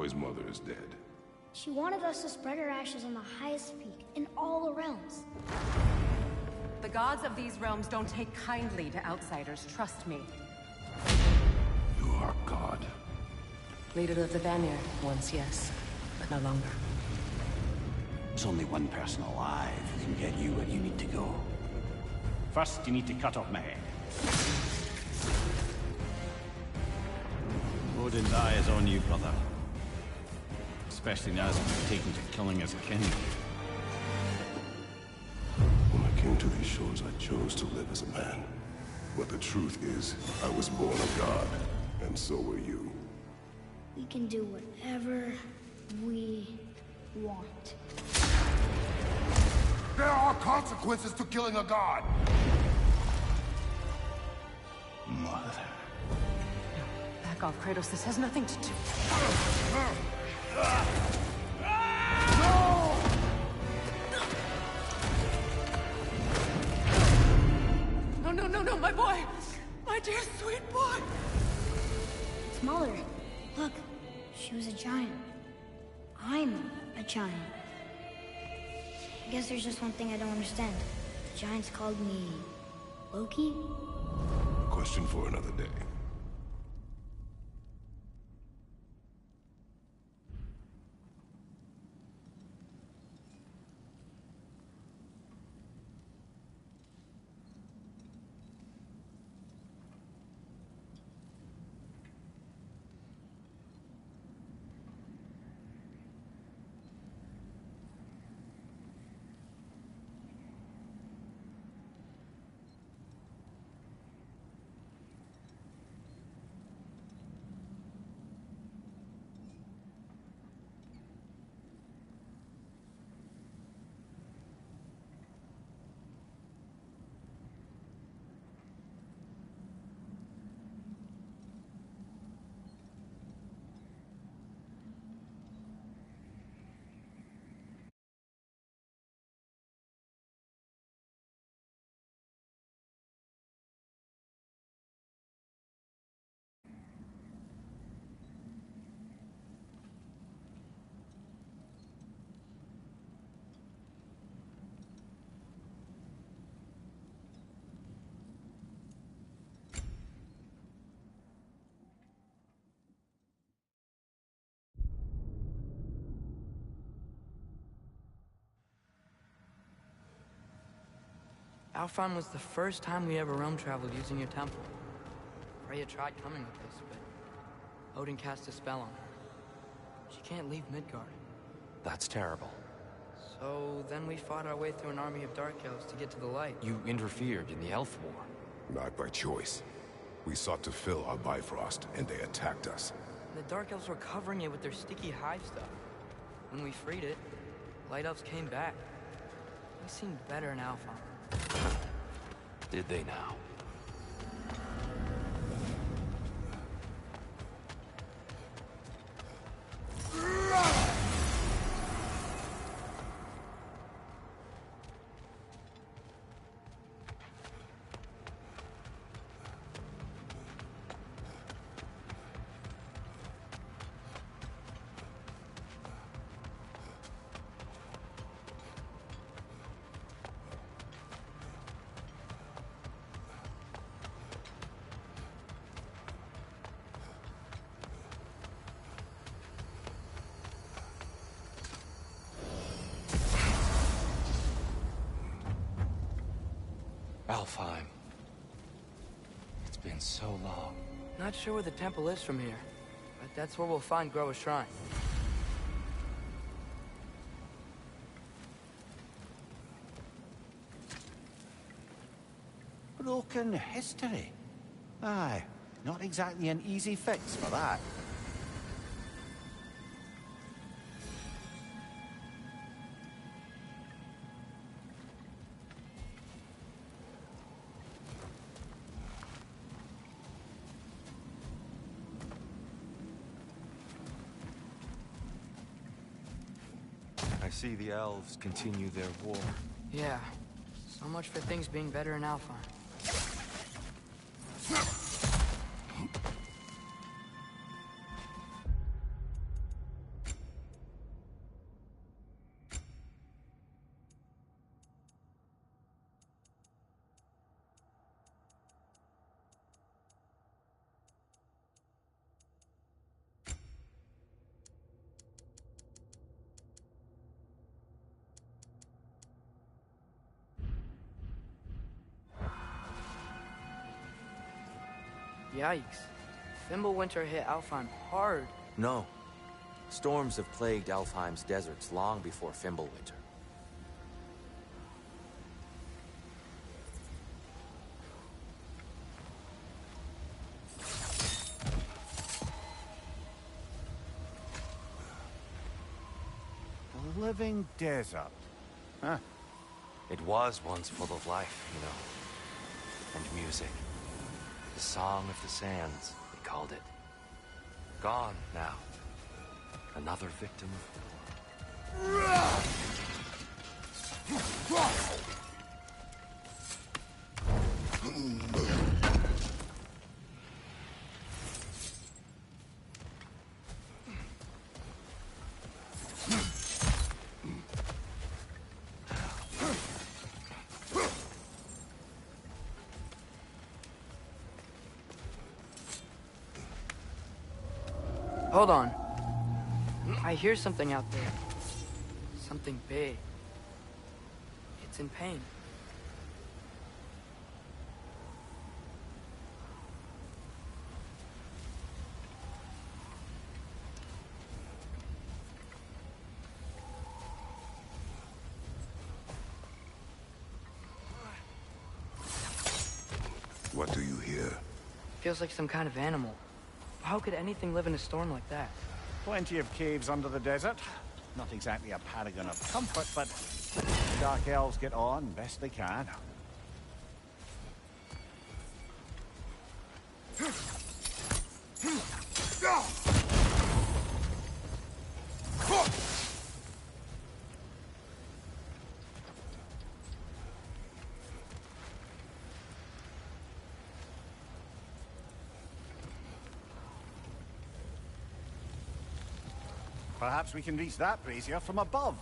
boy's mother is dead. She wanted us to spread her ashes on the highest peak in all the realms. The gods of these realms don't take kindly to outsiders, trust me. You are God. Leader of the Vanir, once yes, but no longer. There's only one person alive who can get you where you need to go. First, you need to cut off my head. Odin's eye is on you, brother. Especially now that you've taken to killing his kin. When I came to these shores, I chose to live as a man. But the truth is, I was born a god, and so were you. We can do whatever we want. There are consequences to killing a god! Mother. Back off, Kratos. This has nothing to do... No, my boy! My dear, sweet boy! It's Mother. Look, she was a giant. I'm a giant. I guess there's just one thing I don't understand. The giants called me... Loki? Question for another day. Alfheim was the first time we ever realm traveled using your temple. Freya tried coming with us, but Odin cast a spell on her. She can't leave Midgard. That's terrible. So then we fought our way through an army of Dark Elves to get to the light. You interfered in the Elf War. Not by choice. We sought to fill our Bifrost, and they attacked us. The Dark Elves were covering it with their sticky hive stuff. When we freed it, Light Elves came back. They seemed better in Alfheim. Did they now? Alfheim. It's been so long. Not sure where the temple is from here, but that's where we'll find Groa's shrine. Broken history. Aye, not exactly an easy fix for that. I see the elves continue their war. Yeah, so much for things being better in Alfheim. Yikes. Fimbulwinter hit Alfheim hard. No. Storms have plagued Alfheim's deserts long before Fimbulwinter. A living desert. Huh. It was once full of life, you know. And music. The Song of the Sands, they called it. Gone now. Another victim of war. Hold on. I hear something out there. Something big. It's in pain. What do you hear? Feels like some kind of animal. How could anything live in a storm like that? Plenty of caves under the desert. Not exactly a paragon of comfort, but the Dark Elves get on best they can. Perhaps we can reach that brazier from above.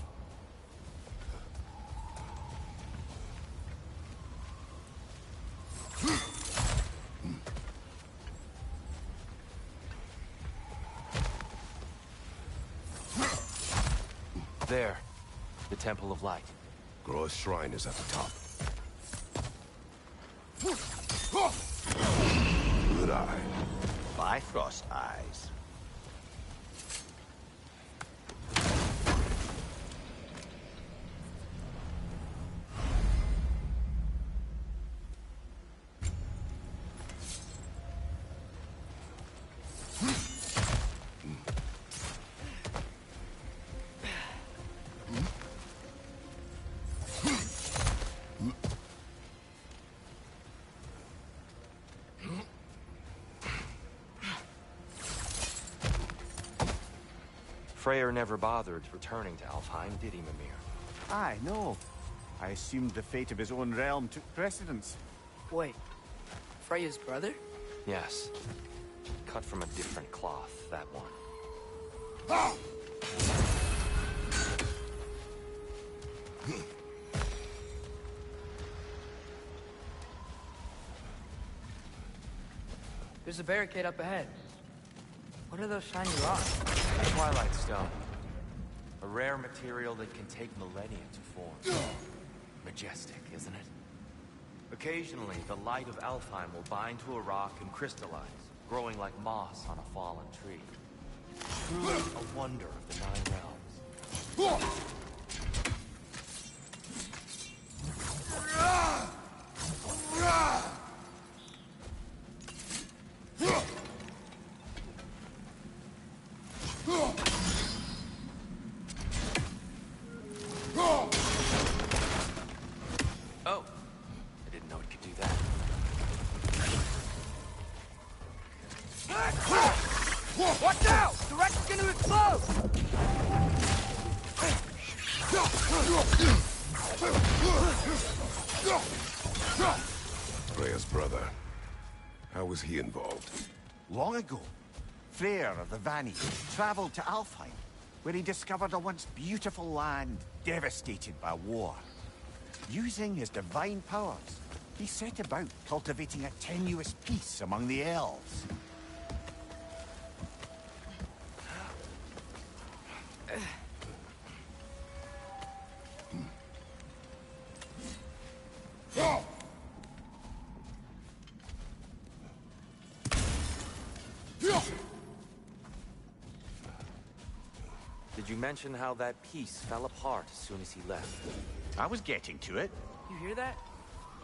There. The Temple of Light. Groa's shrine is at the top. Good eye. Bifrost eyes. Freyr never bothered returning to Alfheim, did he, Mimir? Aye, no. I assumed the fate of his own realm took precedence. Wait. Freya's brother? Yes. Cut from a different cloth, that one. There's a barricade up ahead. What are those shiny rocks? A Twilight Stone. A rare material that can take millennia to form. Majestic, isn't it? Occasionally, the light of Alfheim will bind to a rock and crystallize, growing like moss on a fallen tree. Truly a wonder of the Nine Realms. Oh, I didn't know it could do that. Watch out! The wreck's gonna explode! Freya's brother. How was he involved? Long ago, Freyr of the Vanni traveled to Alfheim, where he discovered a once beautiful land devastated by war. Using his divine powers, he set about cultivating a tenuous peace among the elves. Did you mention how that piece fell apart as soon as he left? I was getting to it. You hear that?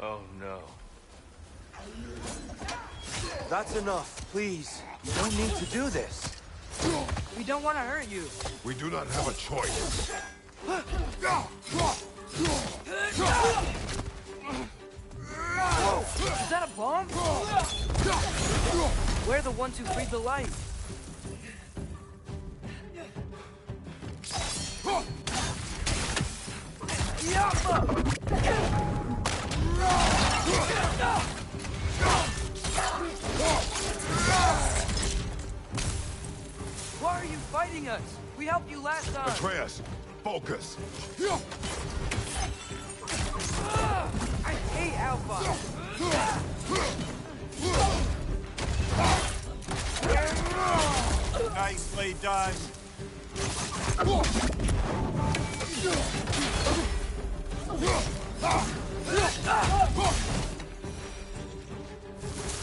Oh no. That's enough, please. You don't need to do this. We don't want to hurt you. We do not have a choice. Whoa! Is that a bomb? We're the ones who freed the light. Why are you fighting us? We helped you last time. Atreus, focus. I hate Alpha. Nicely done.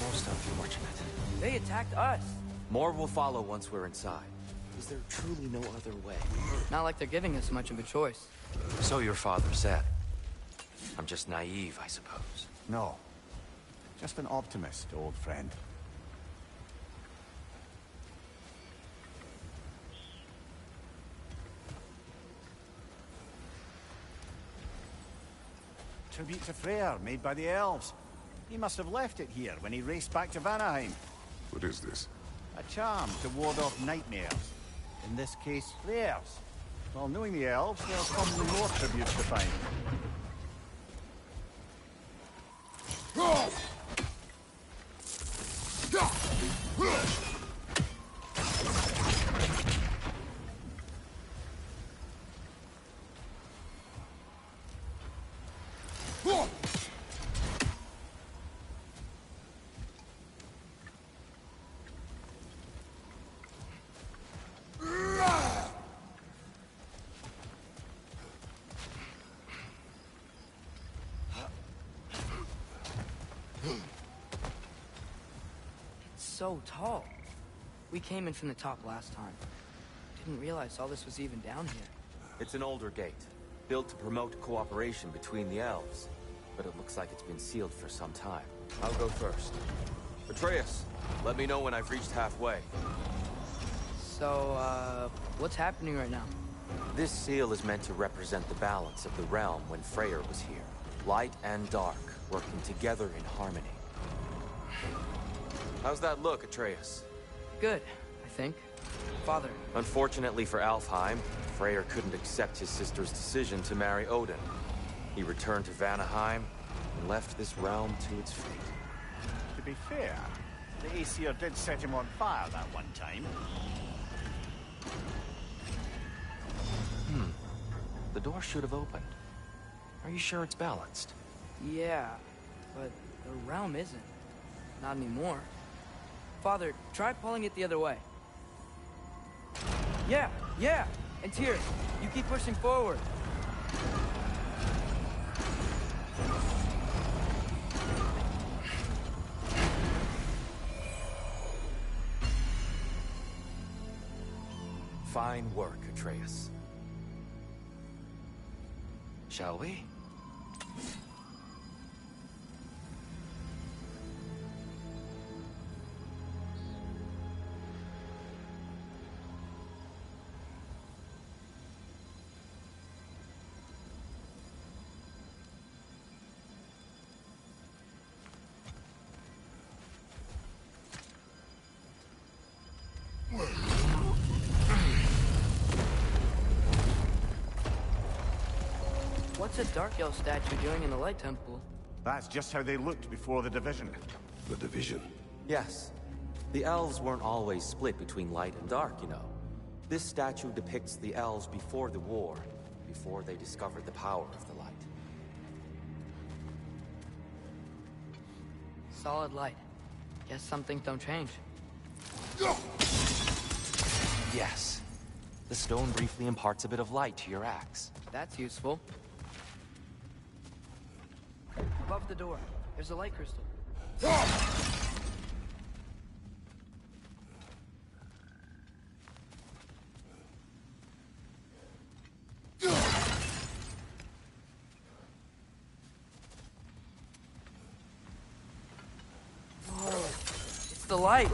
Most unfortunate. They attacked us. More will follow once we're inside. Is there truly no other way? Not like they're giving us much of a choice. So your father said. I'm just naive, I suppose. No. Just an optimist, old friend. Tribute to Freyr, made by the elves. He must have left it here when he raced back to Vanaheim. What is this? A charm to ward off nightmares. In this case, Freyr's. Well, knowing the elves, there's probably more tributes to find. So tall. We came in from the top last time. Didn't realize all this was even down here. It's an older gate, built to promote cooperation between the elves. But it looks like it's been sealed for some time. I'll go first. Atreus, let me know when I've reached halfway. So, what's happening right now? This seal is meant to represent the balance of the realm when Freyr was here. Light and dark, working together in harmony. How's that look, Atreus? Good, I think. Father. Unfortunately for Alfheim, Freyr couldn't accept his sister's decision to marry Odin. He returned to Vanaheim and left this realm to its fate. To be fair, the Aesir did set him on fire that one time. The door should have opened. Are you sure it's balanced? Yeah, but the realm isn't. Not anymore. Father, try pulling it the other way. Yeah! And Tyr, you keep pushing forward. Fine work, Atreus. Shall we? What's a Dark Elf statue doing in the Light Temple? That's just how they looked before the division. The division. Yes. The elves weren't always split between light and dark, you know. This statue depicts the elves before the war, before they discovered the power of the light. Solid light. Guess some things don't change. Yes. The stone briefly imparts a bit of light to your axe. That's useful. Above the door, there's a light crystal. light.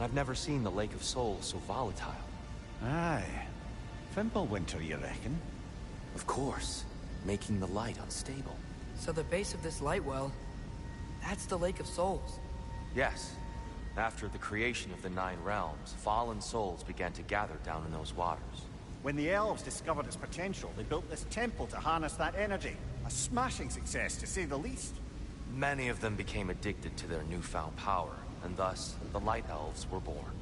I've never seen the Lake of Souls so volatile. Aye. Fimbulwinter, you reckon? Of course, making the light unstable. So the base of this light well, that's the Lake of Souls. Yes. After the creation of the Nine Realms, fallen souls began to gather down in those waters. When the elves discovered its potential, they built this temple to harness that energy. A smashing success, to say the least. Many of them became addicted to their newfound power, and thus, the Light Elves were born.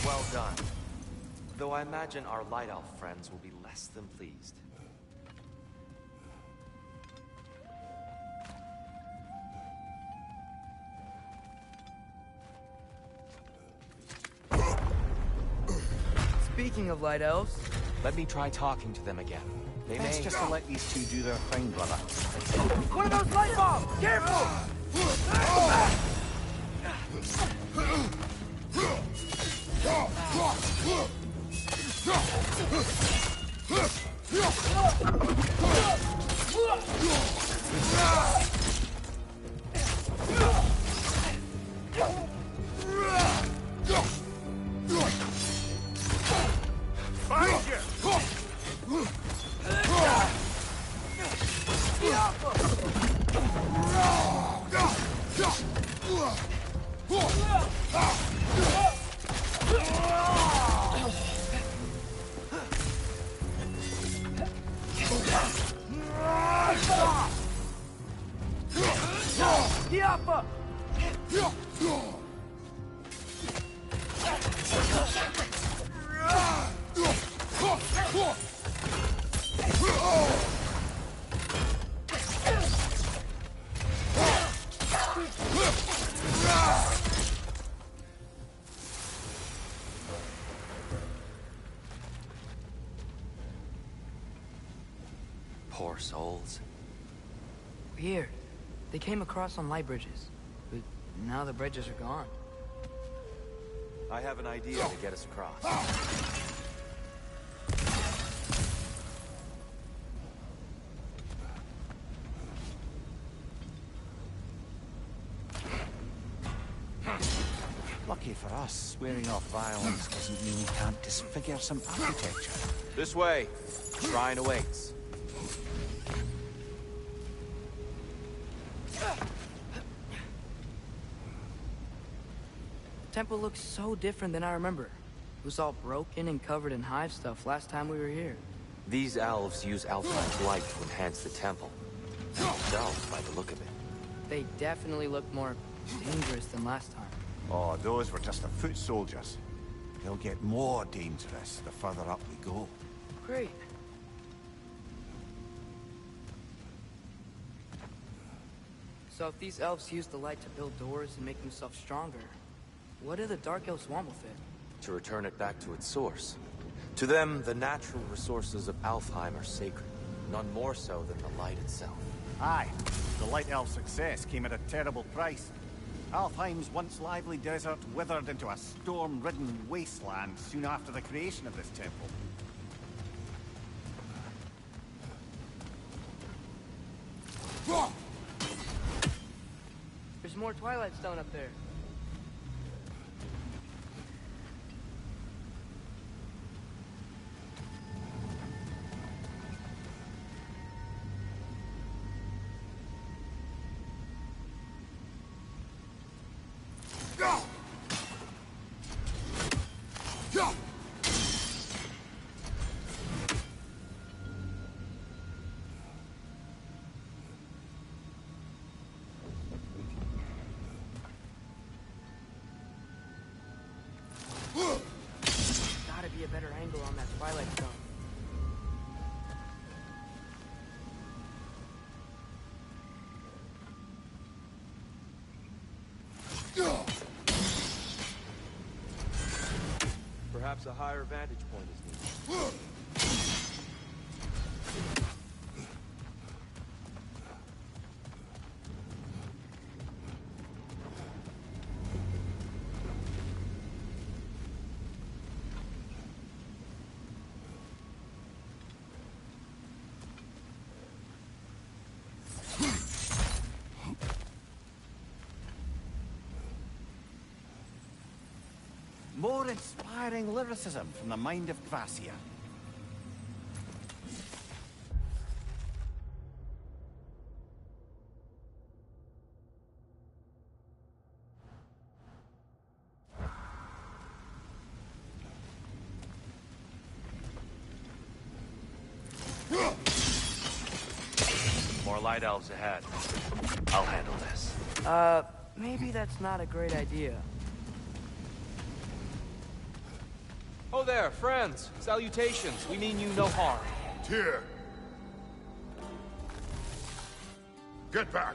Well done. Though I imagine our Light Elf friends will be less than pleased. Speaking of light elves, Let me try talking to them again. They Best may... just to let these two do their thing, brother. one of those light bulbs! Careful! Poor souls. Weird. They came across on light bridges, but now the bridges are gone. I have an idea to get us across. Lucky for us, swearing off violence doesn't mean we can't disfigure some architecture. This way. Shrine awaits. The temple looks so different than I remember. It was all broken and covered in hive stuff last time we were here. These elves use Alphine's light to enhance the temple. And themselves, by the look of it. They definitely look more dangerous than last time. Oh, those were just the foot soldiers. They'll get more dangerous the further up we go. Great. So if these elves use the light to build doors and make themselves stronger, what do the Dark Elves want with it? To return it back to its source. To them, the natural resources of Alfheim are sacred. None more so than the light itself. Aye, the Light Elf success came at a terrible price. Alfheim's once lively desert withered into a storm-ridden wasteland soon after the creation of this temple. There's more Twilight Stone up there. a better angle on that Twilight Stone. Perhaps a higher vantage point is needed. More inspiring lyricism from the mind of Gracia. More light elves ahead. I'll handle this. Maybe that's not a great idea. Oh there, friends. Salutations. We mean you no harm. Tyr! Get back!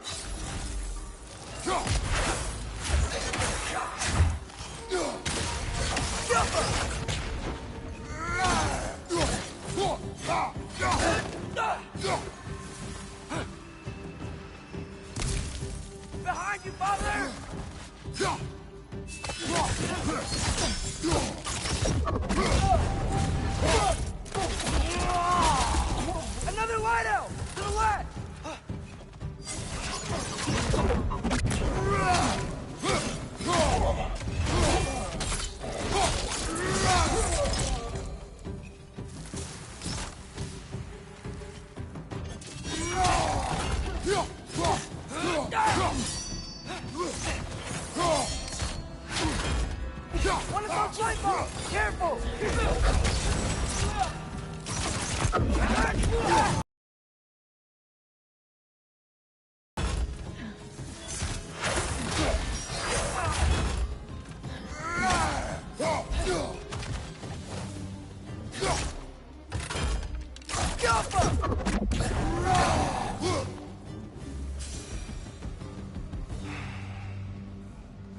Behind you, father! Another light elf! To the left! One of those light bulbs! Careful!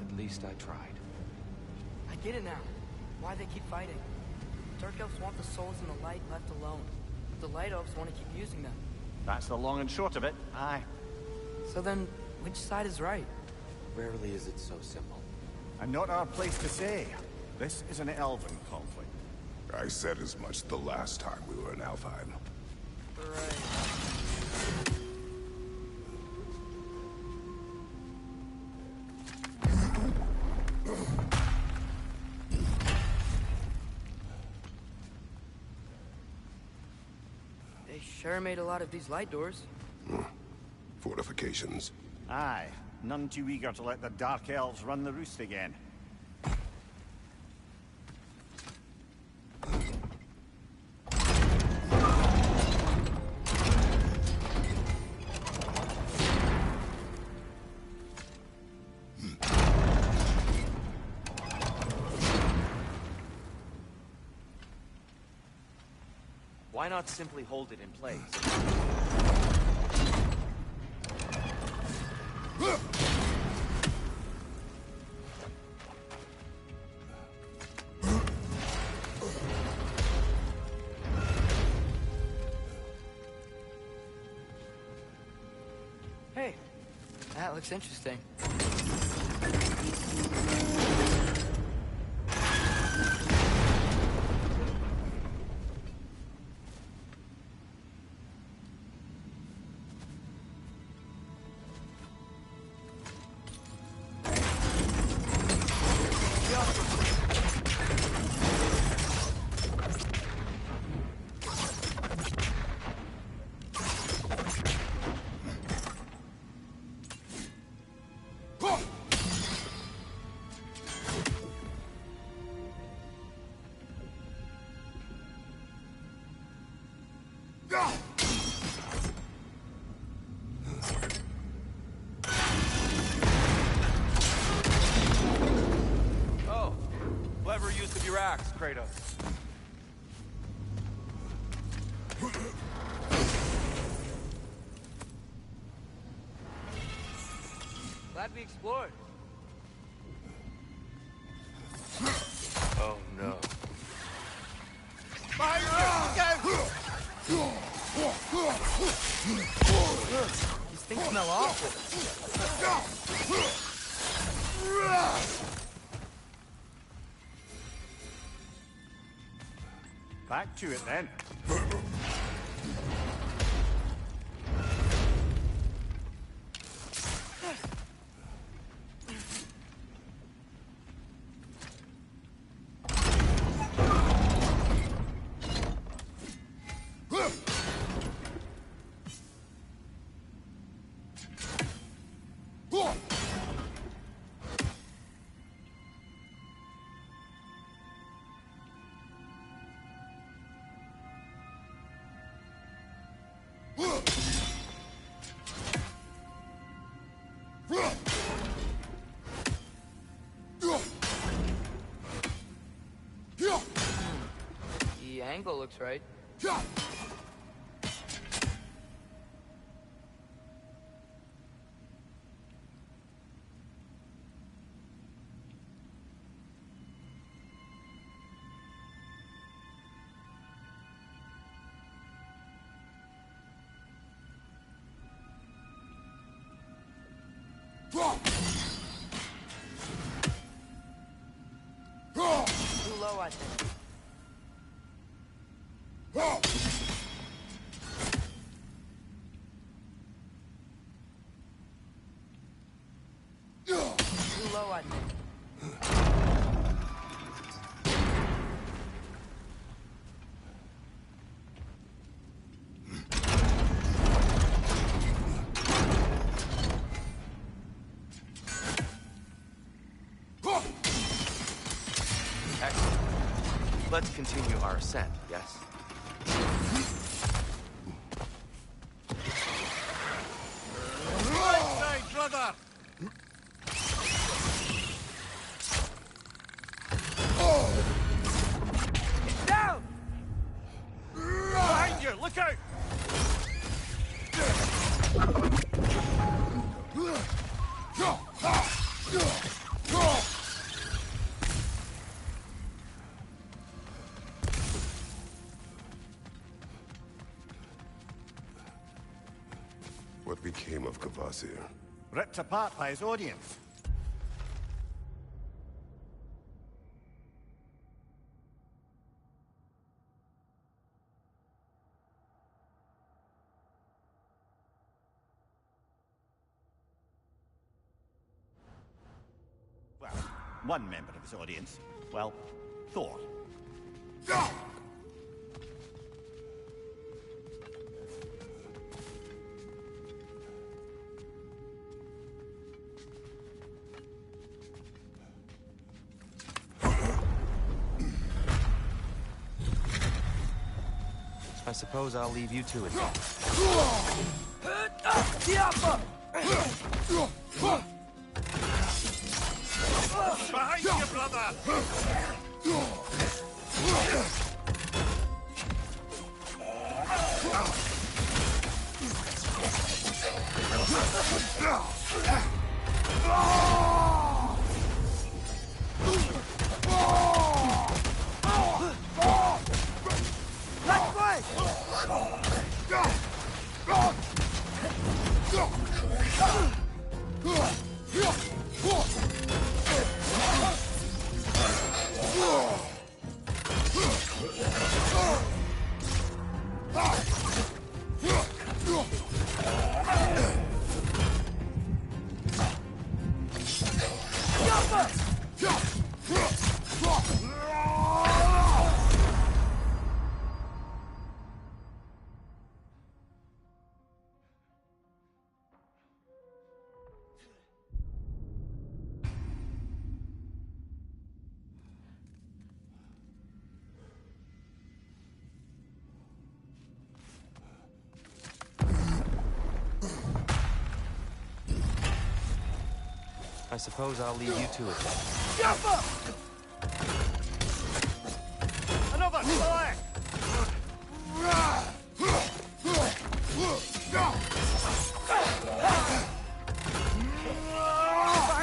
At least I tried. I get it now. Why they keep fighting. Dark elves want the souls in the light left alone. The light elves want to keep using them. That's the long and short of it. Aye. So then, which side is right? Rarely is it so simple. And not our place to say. This is an elven conflict. I said as much the last time we were in Alfheim. Right. They sure made a lot of these light doors. Fortifications. Aye. None too eager to let the Dark Elves run the roost again. Why not simply hold it in place? Hey, that looks interesting. Oh, clever use of your axe, Kratos. Lord. Oh no. Behind you! These things smell awful. Back to it then. The angle looks right. Too low, I think. Too low, I think. Excellent. Let's continue our ascent, yes? Right side, brother! It's down! Behind you! Look out! What became of Kvasir? Ripped apart by his audience. Well, one member of his audience. Well, Thor. I suppose I'll leave you to it. Behind you, brother! I suppose I'll leave you to it. Another fire! Behind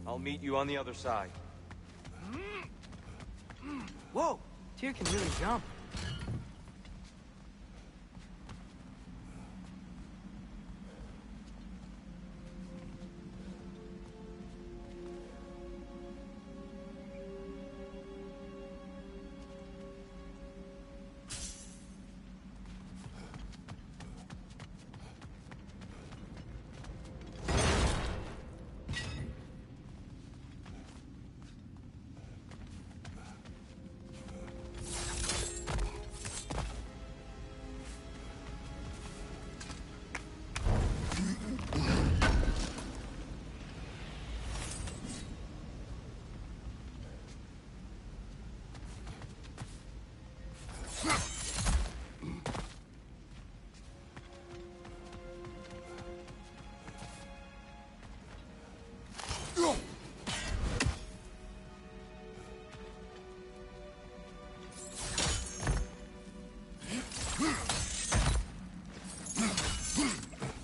I'll meet you on the other side. Whoa! Tyr can really jump.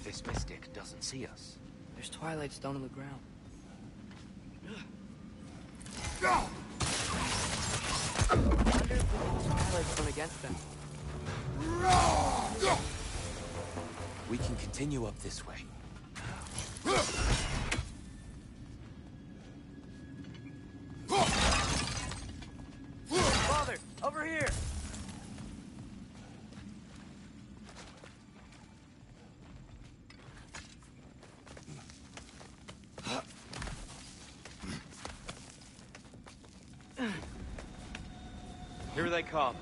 This mystic doesn't see us. There's twilight stone on the ground. Wonder if we can use twilight stone against them. We can continue up this way. Father, over here! Here they come.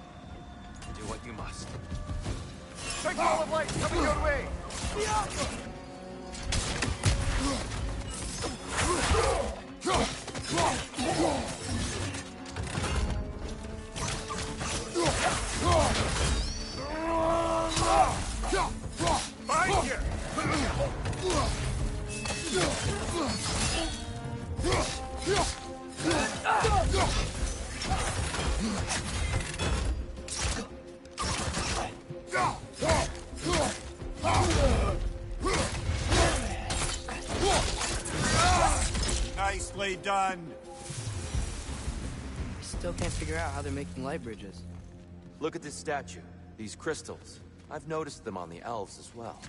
Do what you must. Big ball of light coming your way! Find you! Nicely done. I still can't figure out how they're making light bridges. Look at this statue. These crystals. I've noticed them on the elves as well.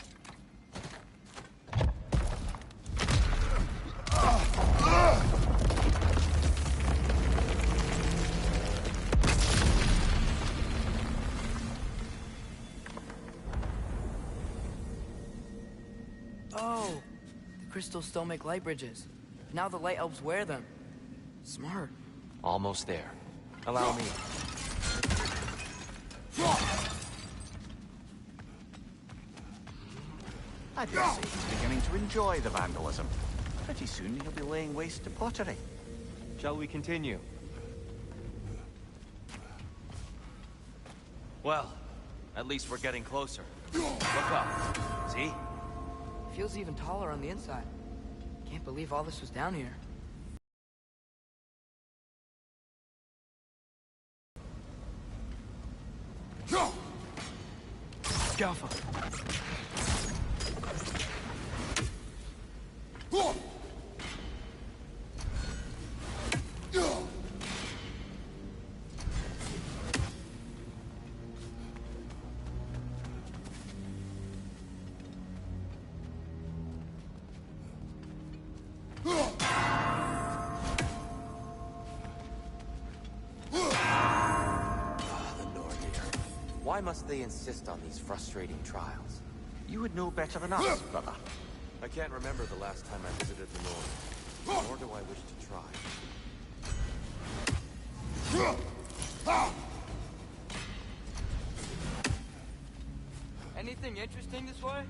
Oh! The crystals still make light bridges. Now the light elves wear them. Smart. Almost there. Allow me. I dare say he's beginning to enjoy the vandalism. Pretty soon he'll be laying waste to pottery. Shall we continue? Well, at least we're getting closer. Look up. See? Feels even taller on the inside. Can't believe all this was down here. Jaffa. Why must they insist on these frustrating trials? You would know better than us, brother. I can't remember the last time I visited the North, nor do I wish to try. Anything interesting this way?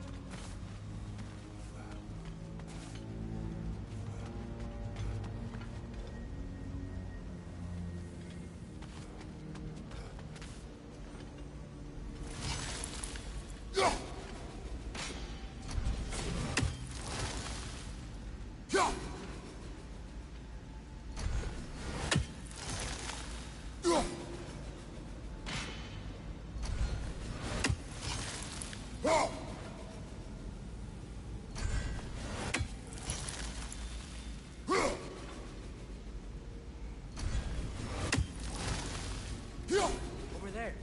Over there.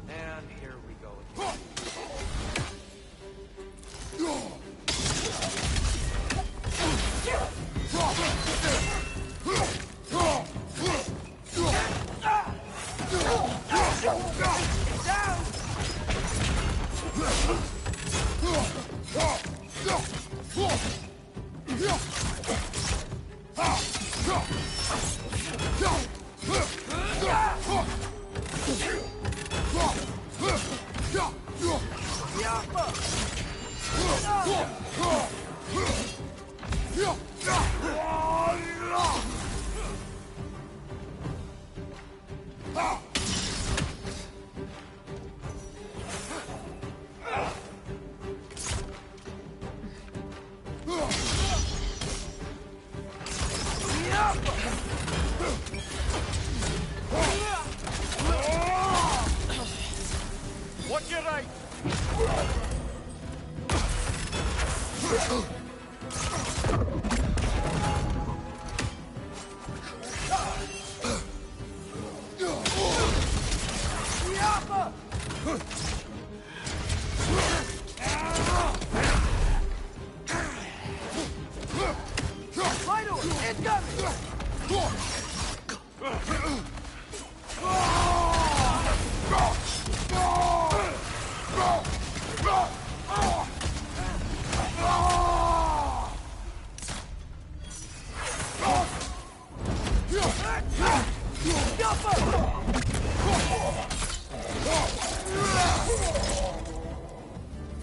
And here we go again. Watch your right!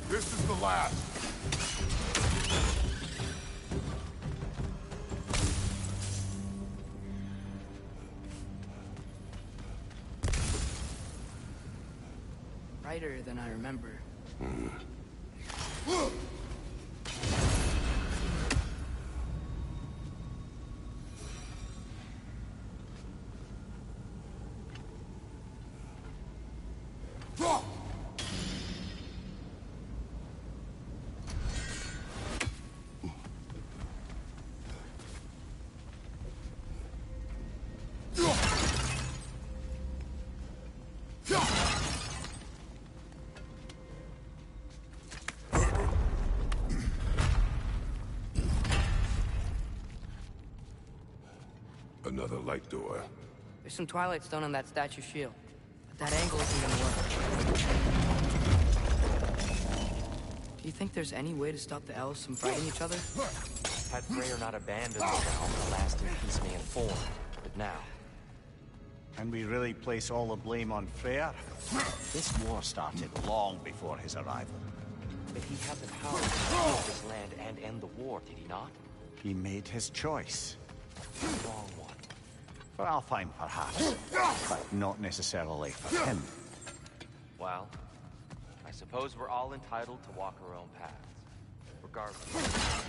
This is the last. Brighter than I remember. Another light door. There's some Twilight Stone on that statue shield. But that angle isn't gonna work. Do you think there's any way to stop the elves from fighting each other? Had Freyr not abandoned the realm, the last in peace may inform. But now, Can we really place all the blame on Freyr? This war started long before his arrival. but he had the power to steal this land and end the war, did he not? He made his choice. The wrong one. For Alfheim, perhaps, but not necessarily for him. Well, I suppose we're all entitled to walk our own paths, regardless.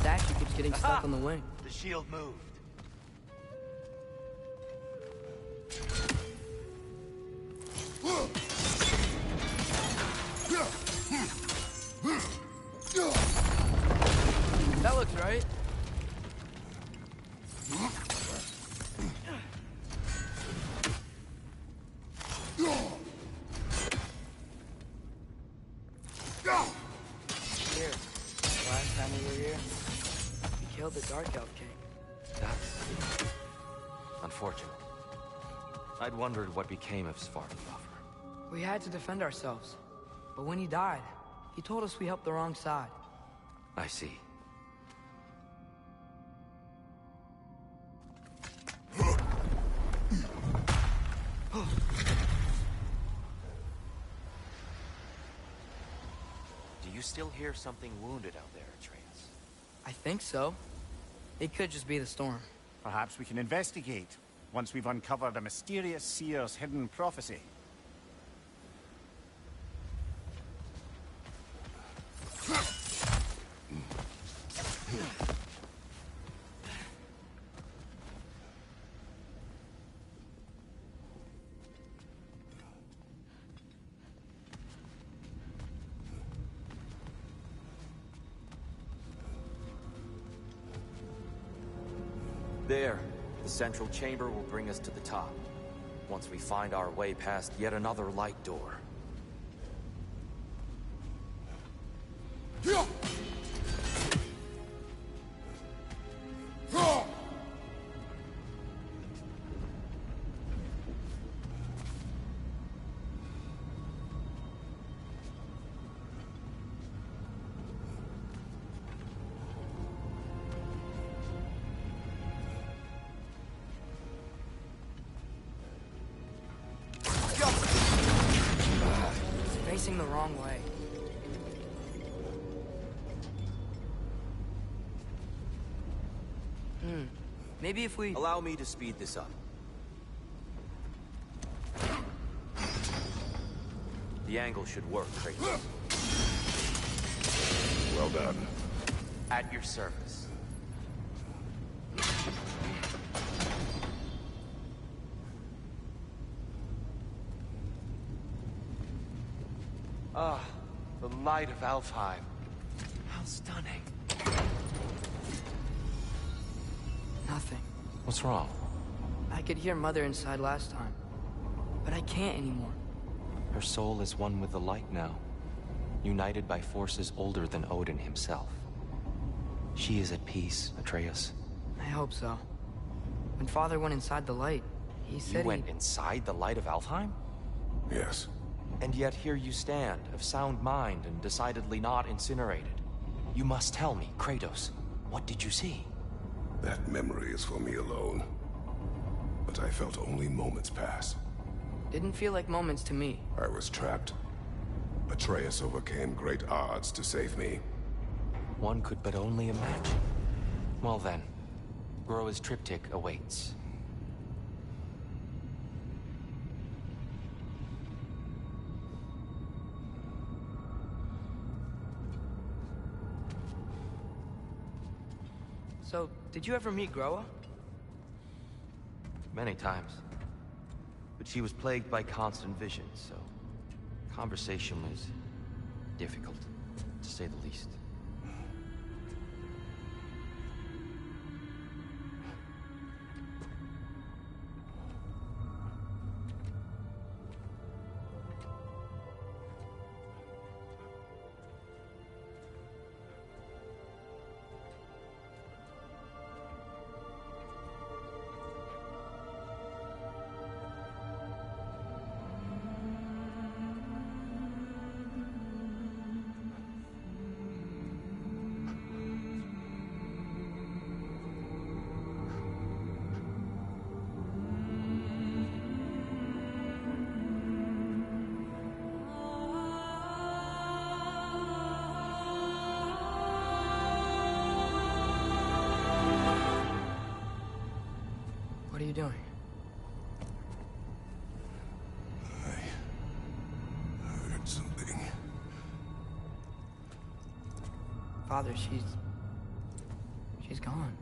Statue keeps getting stuck on the wing. The shield moved. That looks right. Here, last time we were here, we killed the Dark Elf King. That's unfortunate. I'd wondered what became of Svartalfur. We had to defend ourselves. But when he died, he told us we helped the wrong side. I see. Do you still hear something wounded out there, Atreus? I think so. It could just be the storm. Perhaps we can investigate, once we've uncovered a mysterious seer's hidden prophecy. There. The central chamber will bring us to the top. Once we find our way past yet another light door. Facing the wrong way. Maybe if we... Allow me to speed this up. The angle should work, Kratos. Well done. At your service. Ah, the light of Alfheim. How stunning. Nothing. What's wrong? I could hear Mother inside last time, but I can't anymore. Her soul is one with the light now, united by forces older than Odin himself. She is at peace, Atreus. I hope so. When Father went inside the light, he said You went inside the light of Alfheim? Yes. And yet here you stand, of sound mind and decidedly not incinerated. You must tell me, Kratos, what did you see? That memory is for me alone. But I felt only moments pass. Didn't feel like moments to me. I was trapped. Atreus overcame great odds to save me. One could but only imagine. Well then, Groa's triptych awaits. So, did you ever meet Groa? Many times. But she was plagued by constant visions, so conversation was difficult, to say the least. What are you doing? I heard something. Father, she's gone.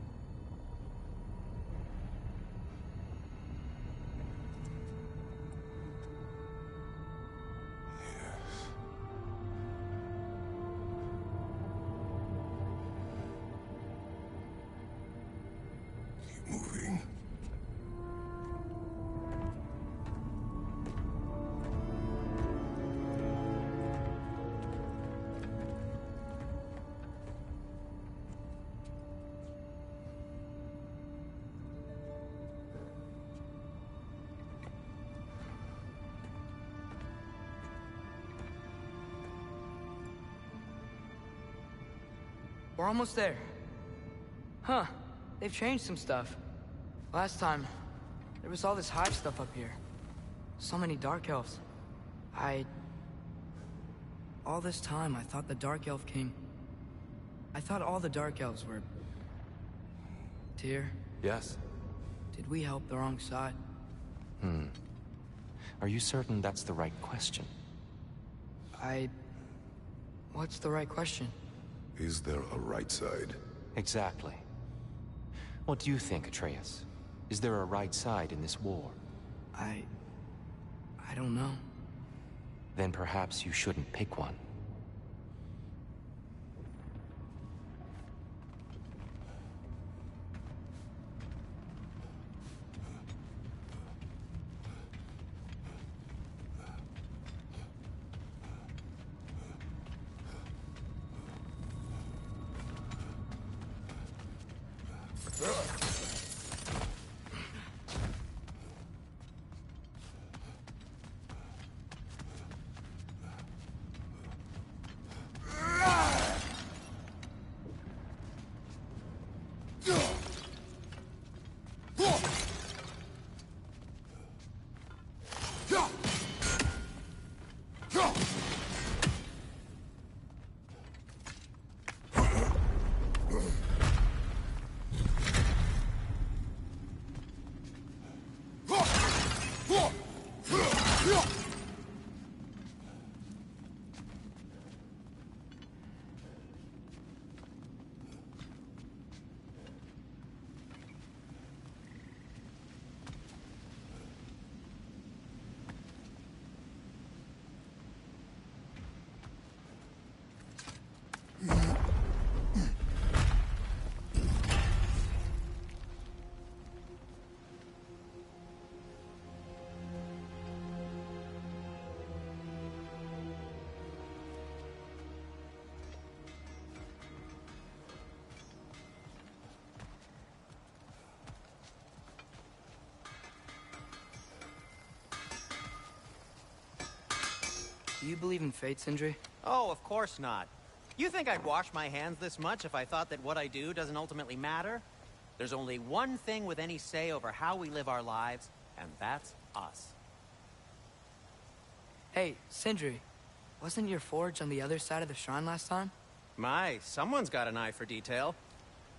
Keep moving. We're almost there. Huh. They've changed some stuff. Last time, there was all this hive stuff up here. So many Dark Elves. All this time, I thought the Dark Elf King... I thought all the Dark Elves were... Tyr, Yes? did we help the wrong side? Are you certain that's the right question? What's the right question? Is there a right side? Exactly. What do you think, Atreus? Is there a right side in this war? I don't know. Then perhaps you shouldn't pick one. Do you believe in fate, Sindri? Oh, of course not. You think I'd wash my hands this much if I thought that what I do doesn't ultimately matter? There's only one thing with any say over how we live our lives, and that's us. Hey, Sindri, wasn't your forge on the other side of the shrine last time? My, someone's got an eye for detail.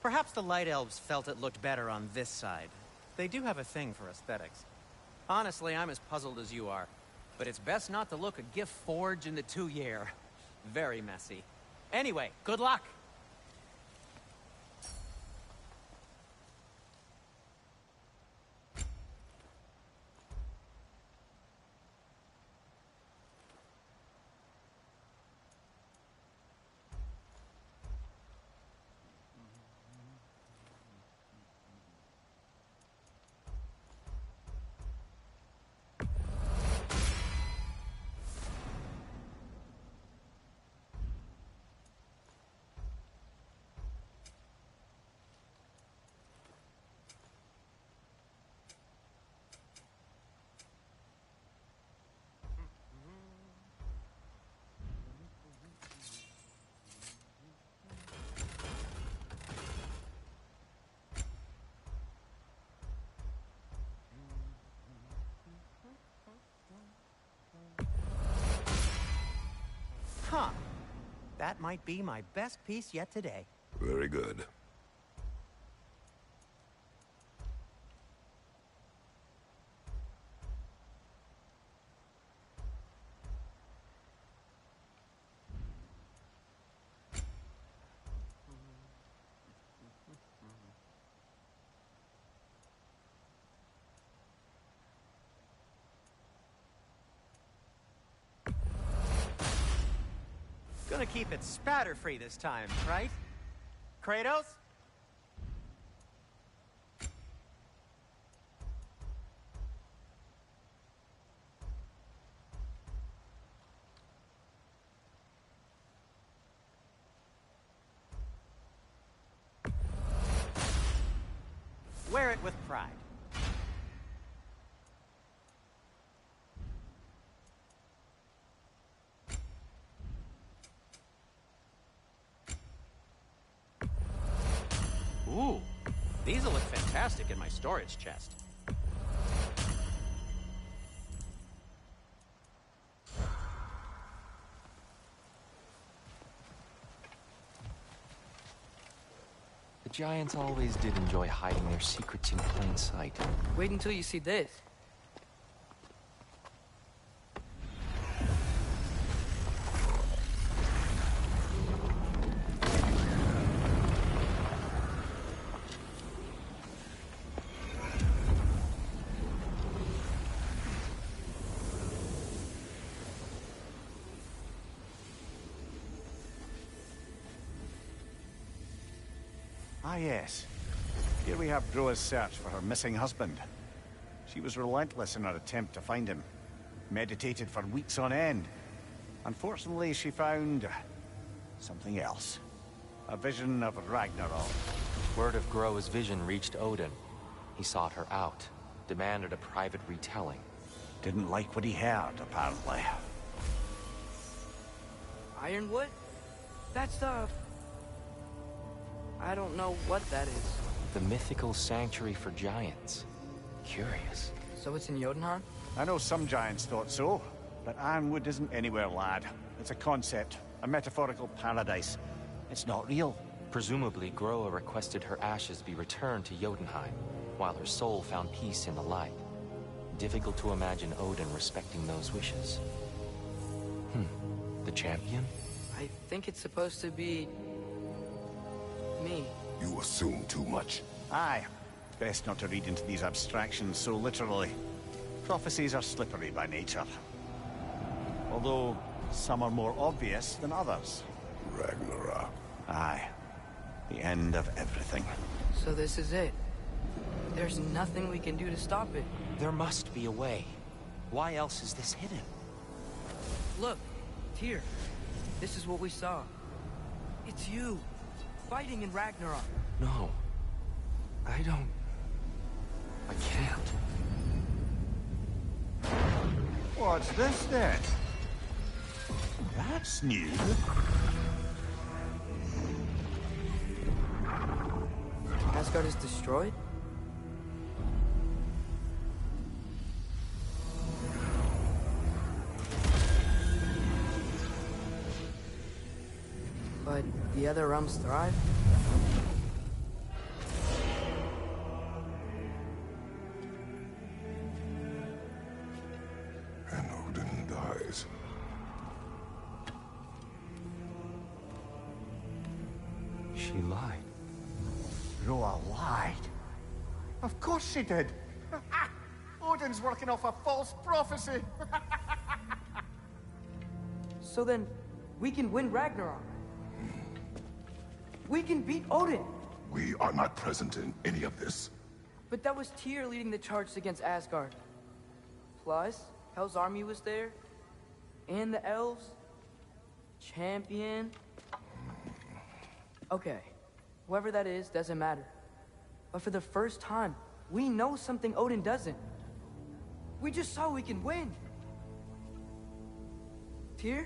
Perhaps the Light Elves felt it looked better on this side. They do have a thing for aesthetics. Honestly, I'm as puzzled as you are. But it's best not to look a gift forge in the 2-year. Very messy. Anyway, good luck! Huh. That might be my best piece yet today. Very good. Gonna keep it spatter-free this time, right? Kratos? Wear it with pride. Ooh, these'll look fantastic in my storage chest. The Giants always did enjoy hiding their secrets in plain sight. Wait until you see this. Ah, yes. Here we have Groa's search for her missing husband. She was relentless in her attempt to find him. Meditated for weeks on end. Unfortunately, she found something else. A vision of Ragnarok. Word of Groa's vision reached Odin. He sought her out, demanded a private retelling. Didn't like what he heard, apparently. Ironwood? That stuff... I don't know what that is. The mythical sanctuary for giants. Curious. So it's in Jotunheim? I know some giants thought so, but Ironwood isn't anywhere, lad. It's a concept, a metaphorical paradise. It's not real. Presumably, Groa requested her ashes be returned to Jotunheim, while her soul found peace in the light. Difficult to imagine Odin respecting those wishes. The champion? I think it's supposed to be... me. You assume too much. Aye. Best not to read into these abstractions so literally. Prophecies are slippery by nature. Although, some are more obvious than others. Ragnarok. Aye. The end of everything. So this is it. There's nothing we can do to stop it. There must be a way. Why else is this hidden? Look, Tyr. This is what we saw. It's you, fighting in Ragnarok. No. I don't... I can't. What's this then? That's new. Asgard is destroyed? the other realms thrive? And Odin dies. She lied. Roa lied. Of course she did. Odin's working off a false prophecy. So then, we can win Ragnarok. We can beat Odin. We are not present in any of this. But that was Tyr leading the charge against Asgard. Plus, Hell's army was there. And the elves. Champion. Okay. Whoever that is, doesn't matter. But for the first time, we know something Odin doesn't. We just saw we can win. Tyr?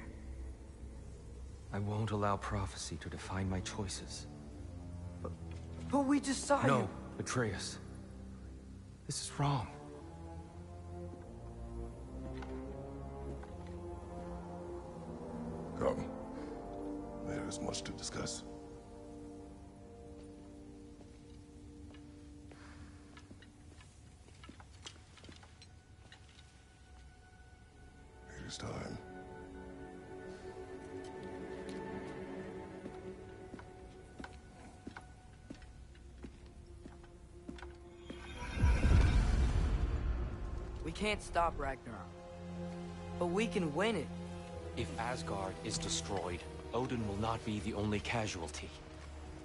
I won't allow prophecy to define my choices. But we just saw you. No, Atreus. This is wrong. Come. There is much to discuss. It is time. We can't stop Ragnarok. But we can win it. If Asgard is destroyed, Odin will not be the only casualty.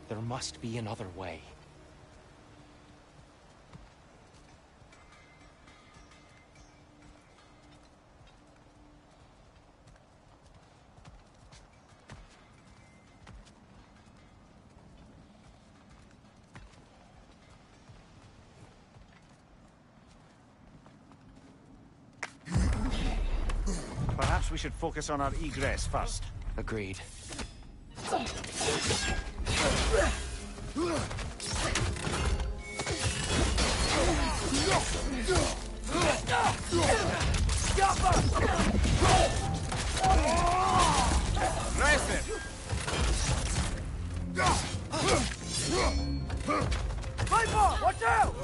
There must be another way. Perhaps we should focus on our egress first. Agreed. Nice. Viper, watch out!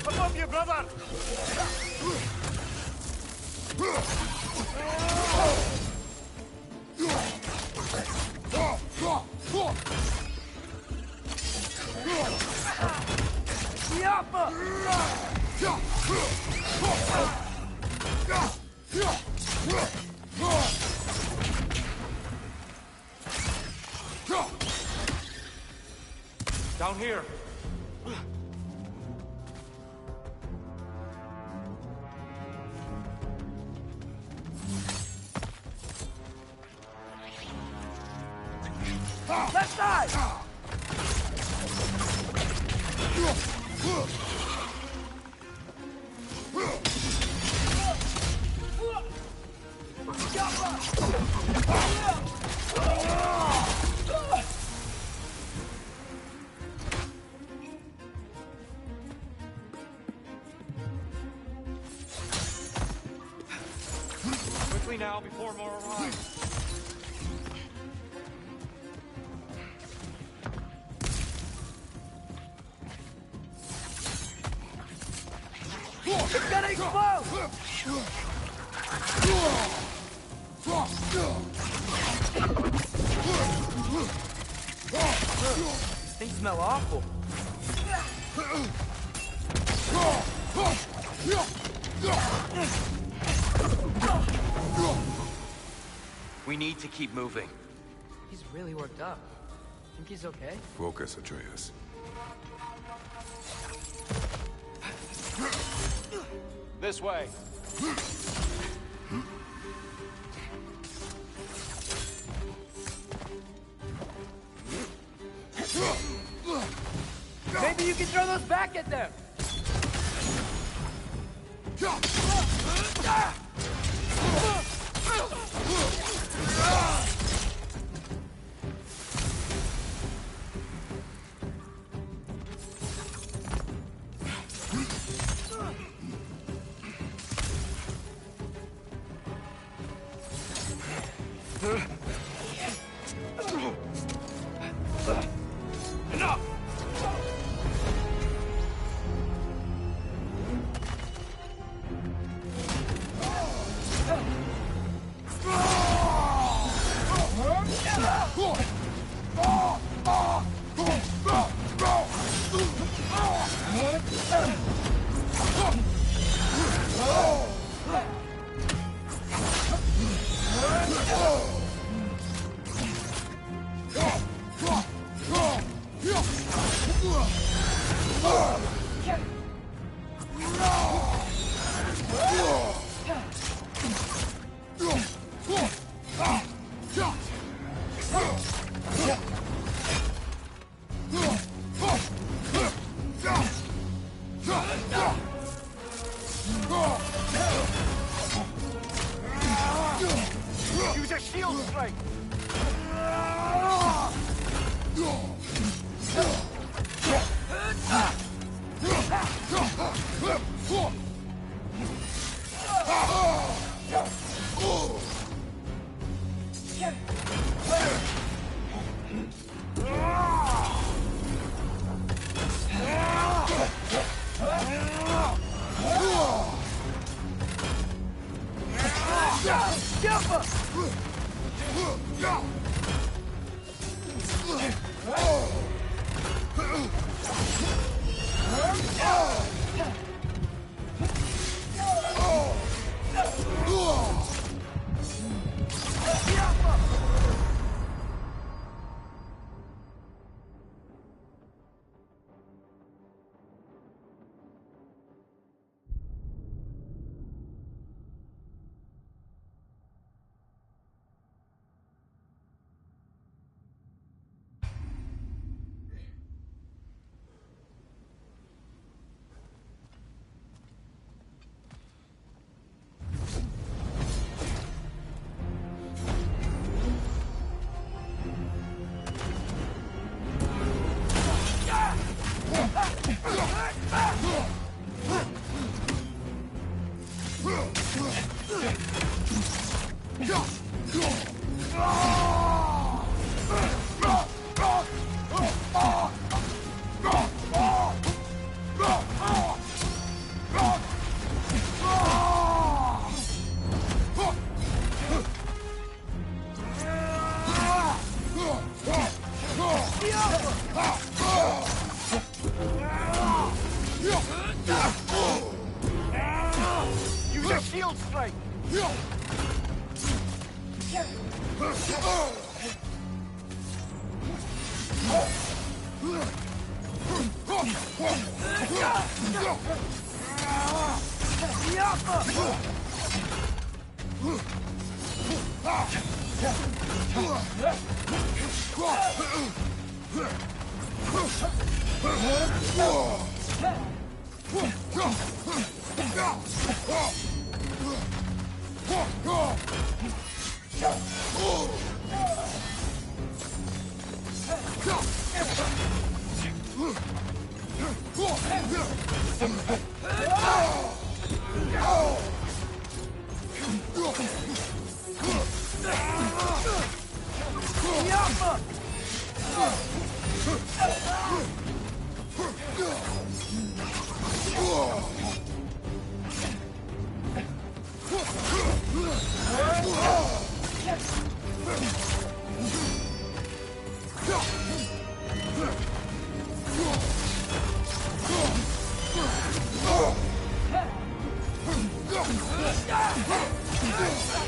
Above you, brother! Down here. Left side! Quickly now, before more arrive. It's gonna explode! These things smell awful. We need to keep moving. He's really worked up. Think he's okay? Focus, Atreus. This way. Maybe you can throw those back at them! Use a shield strike! Use a shield strike!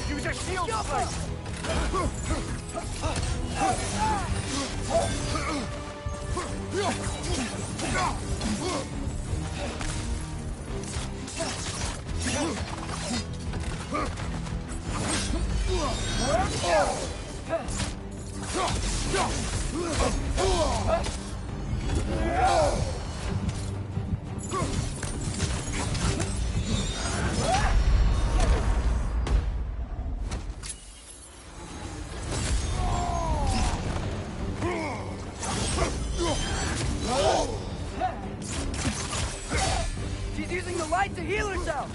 Use a shield strike! She's using the light to heal herself!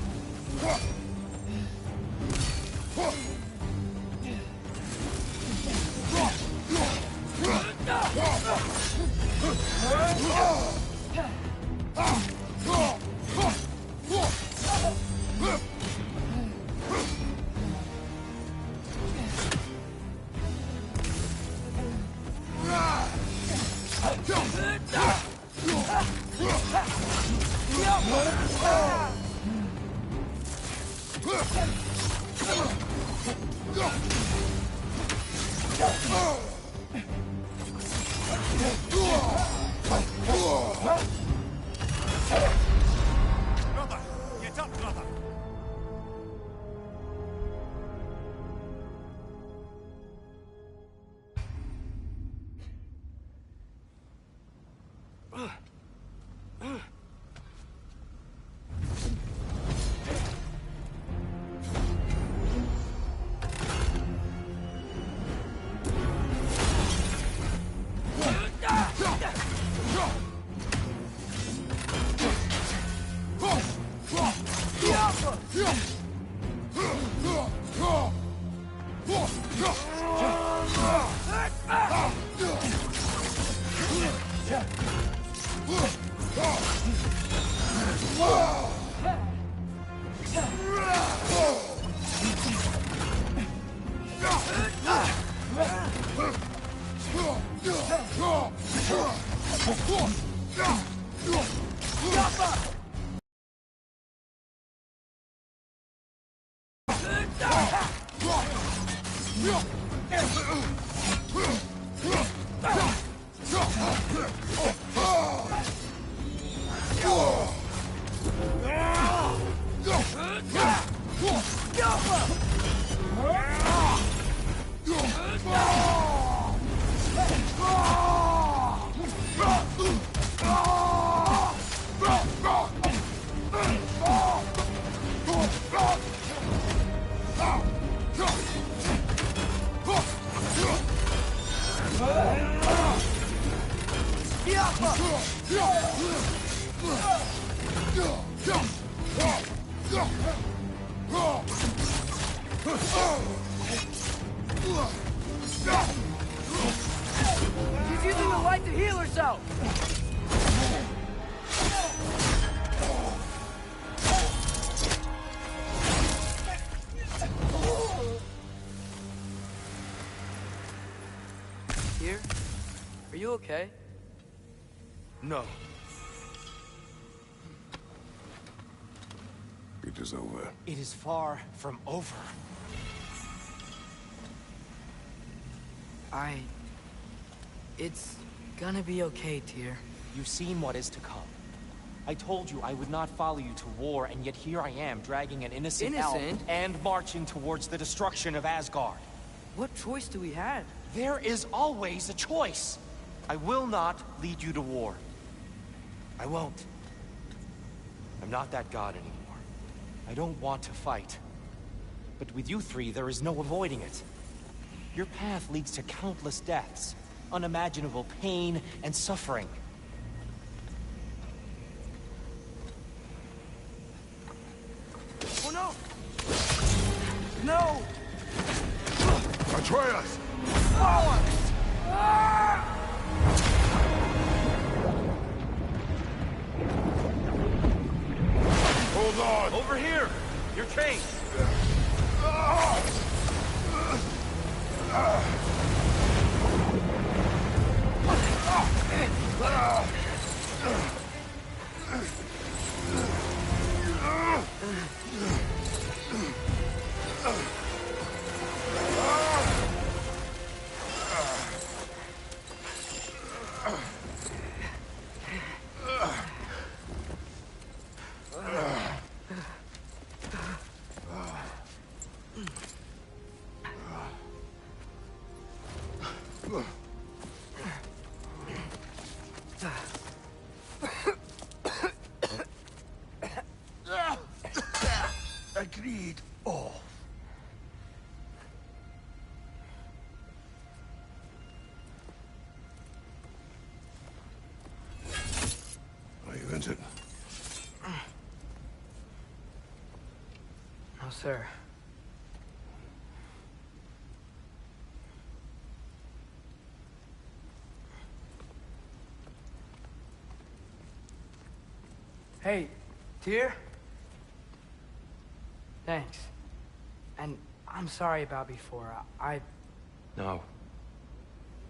Brother! Get up, brother! She's using the light to heal herself! Here? Are you okay? No. We conflict is over. It is far from over. It's gonna be okay, Tyr. You've seen what is to come. I told you I would not follow you to war, and yet here I am, dragging an innocent elf and marching towards the destruction of Asgard. What choice do we have? There is always a choice. I will not lead you to war. I won't. I'm not that god anymore. I don't want to fight. But with you three, there is no avoiding it. Your path leads to countless deaths, unimaginable pain and suffering. Oh no! No! Atreus! Hold on! Over here! Your cane! Agreed. Oh. Are you injured? No, sir. Hey, Tyr? Thanks. And I'm sorry about before. No.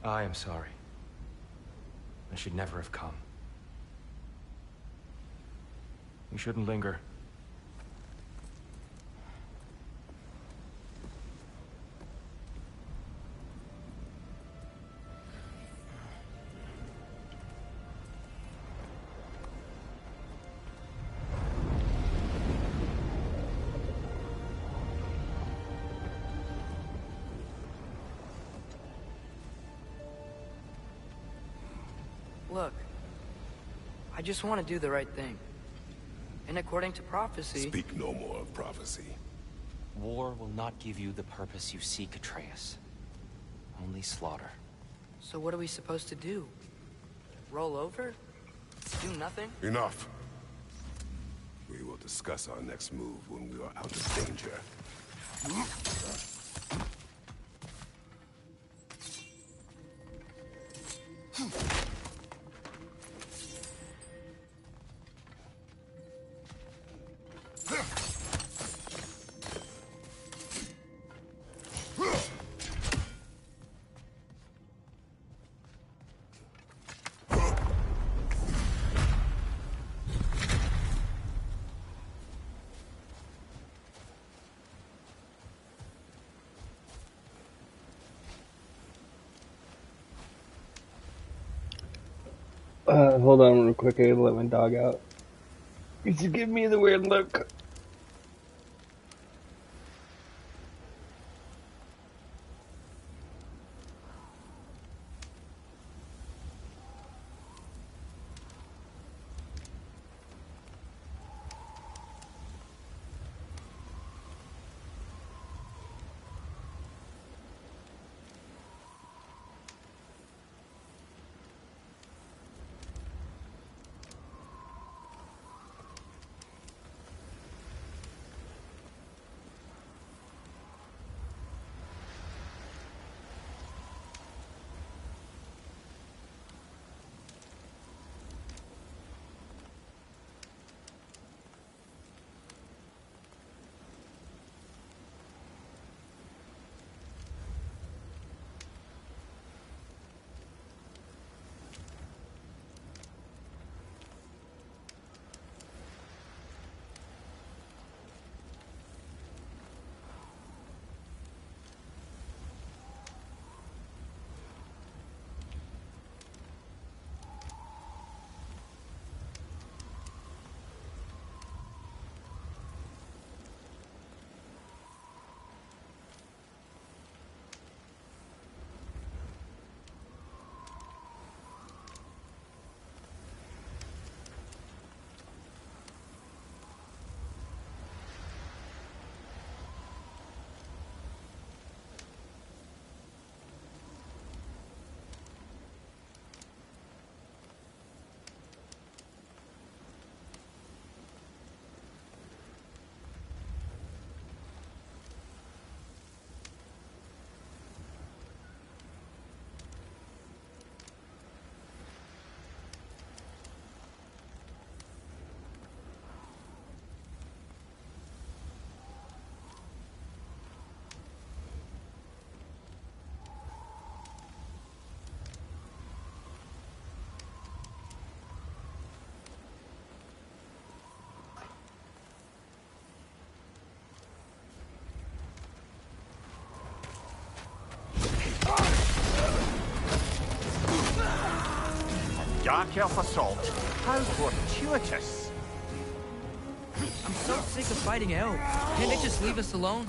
I am sorry. I should never have come. We shouldn't linger. Look, I just want to do the right thing. And according to prophecy... Speak no more of prophecy. War will not give you the purpose you seek, Atreus. Only slaughter. So what are we supposed to do? Roll over? Do nothing? Enough. We will discuss our next move when we are out of danger. Hold on real quick, I gotta let my dog out. He's giving me the weird look. Dark Elf assault? How fortuitous. I'm so sick of fighting elves. Can't they just leave us alone?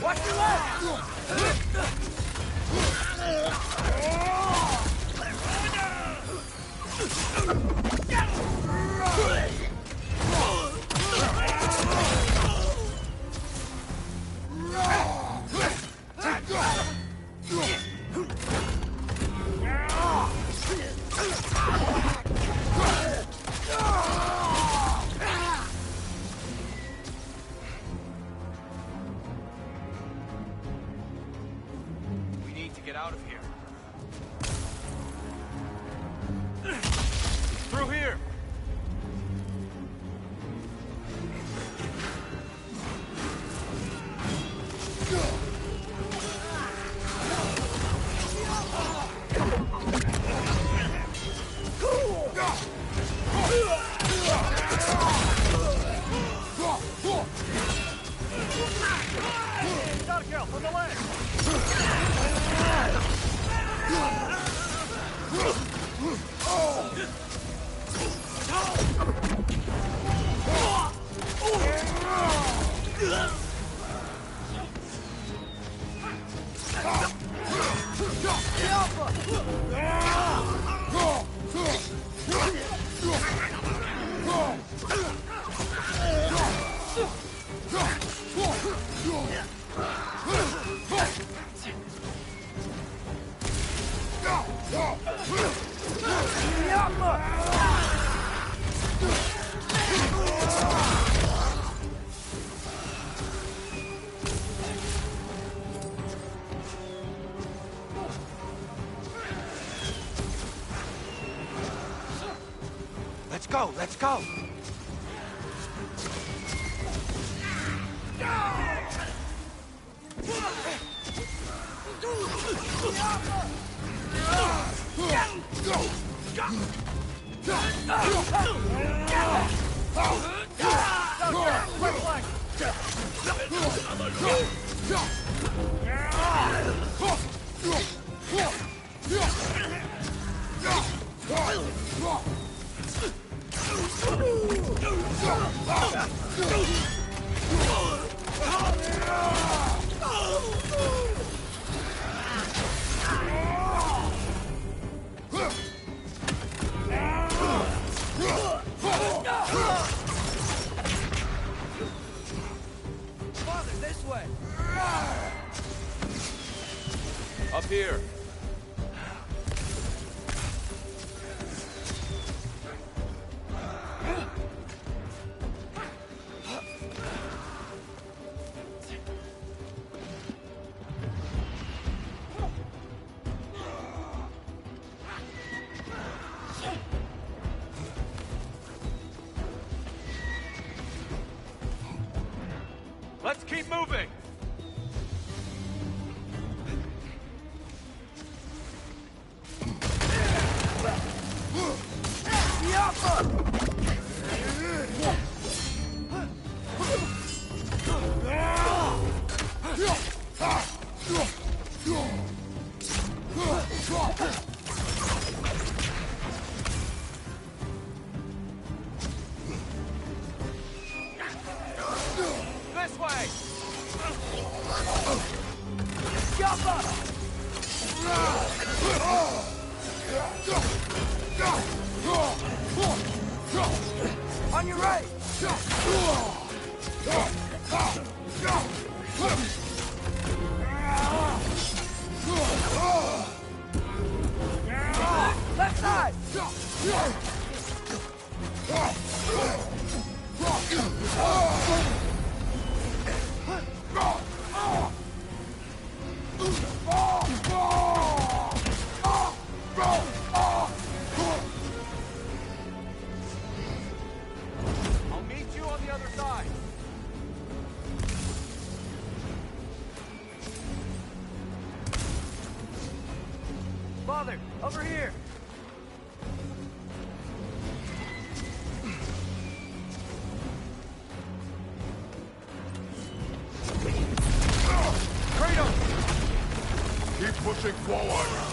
Watch your left! We need to get out of here. Through here! Let's go, let's go! Father, this way! Up here. Let's keep moving! This way! On your right! Left side! I'll meet you on the other side. Father, over here! Pushing forward!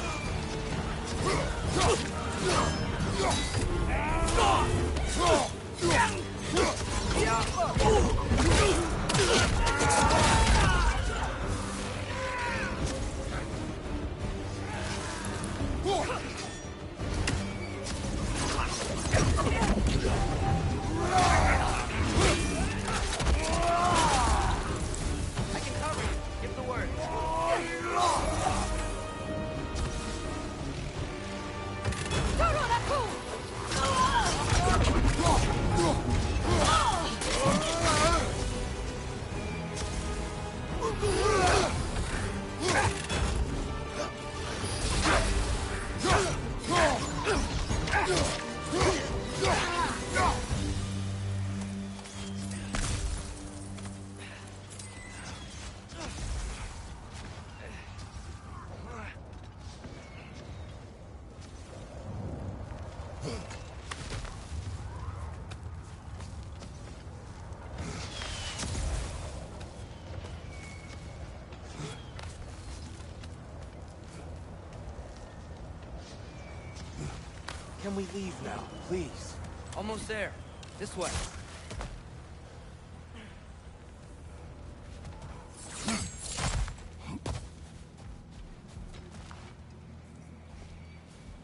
Can we leave now, please? Almost there. This way.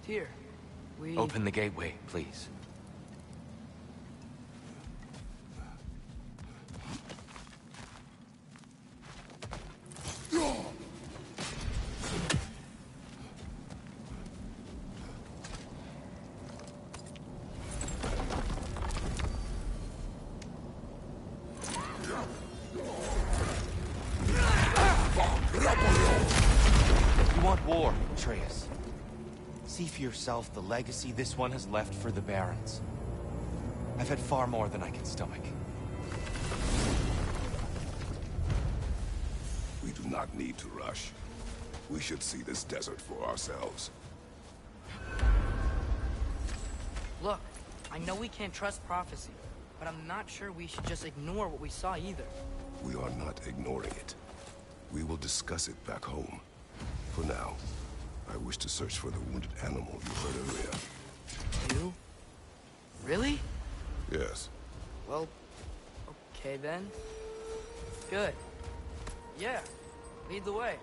Here. We... Open the gateway, please. You want war, Atreus. See for yourself the legacy this one has left for the Barons. I've had far more than I can stomach. We do not need to rush. We should see this desert for ourselves. Look, I know we can't trust prophecy, but I'm not sure we should just ignore what we saw either. We are not ignoring it. We will discuss it back home. For now, I wish to search for the wounded animal you heard earlier. You? Really? Yes. Well, okay then. Good. Yeah, lead the way.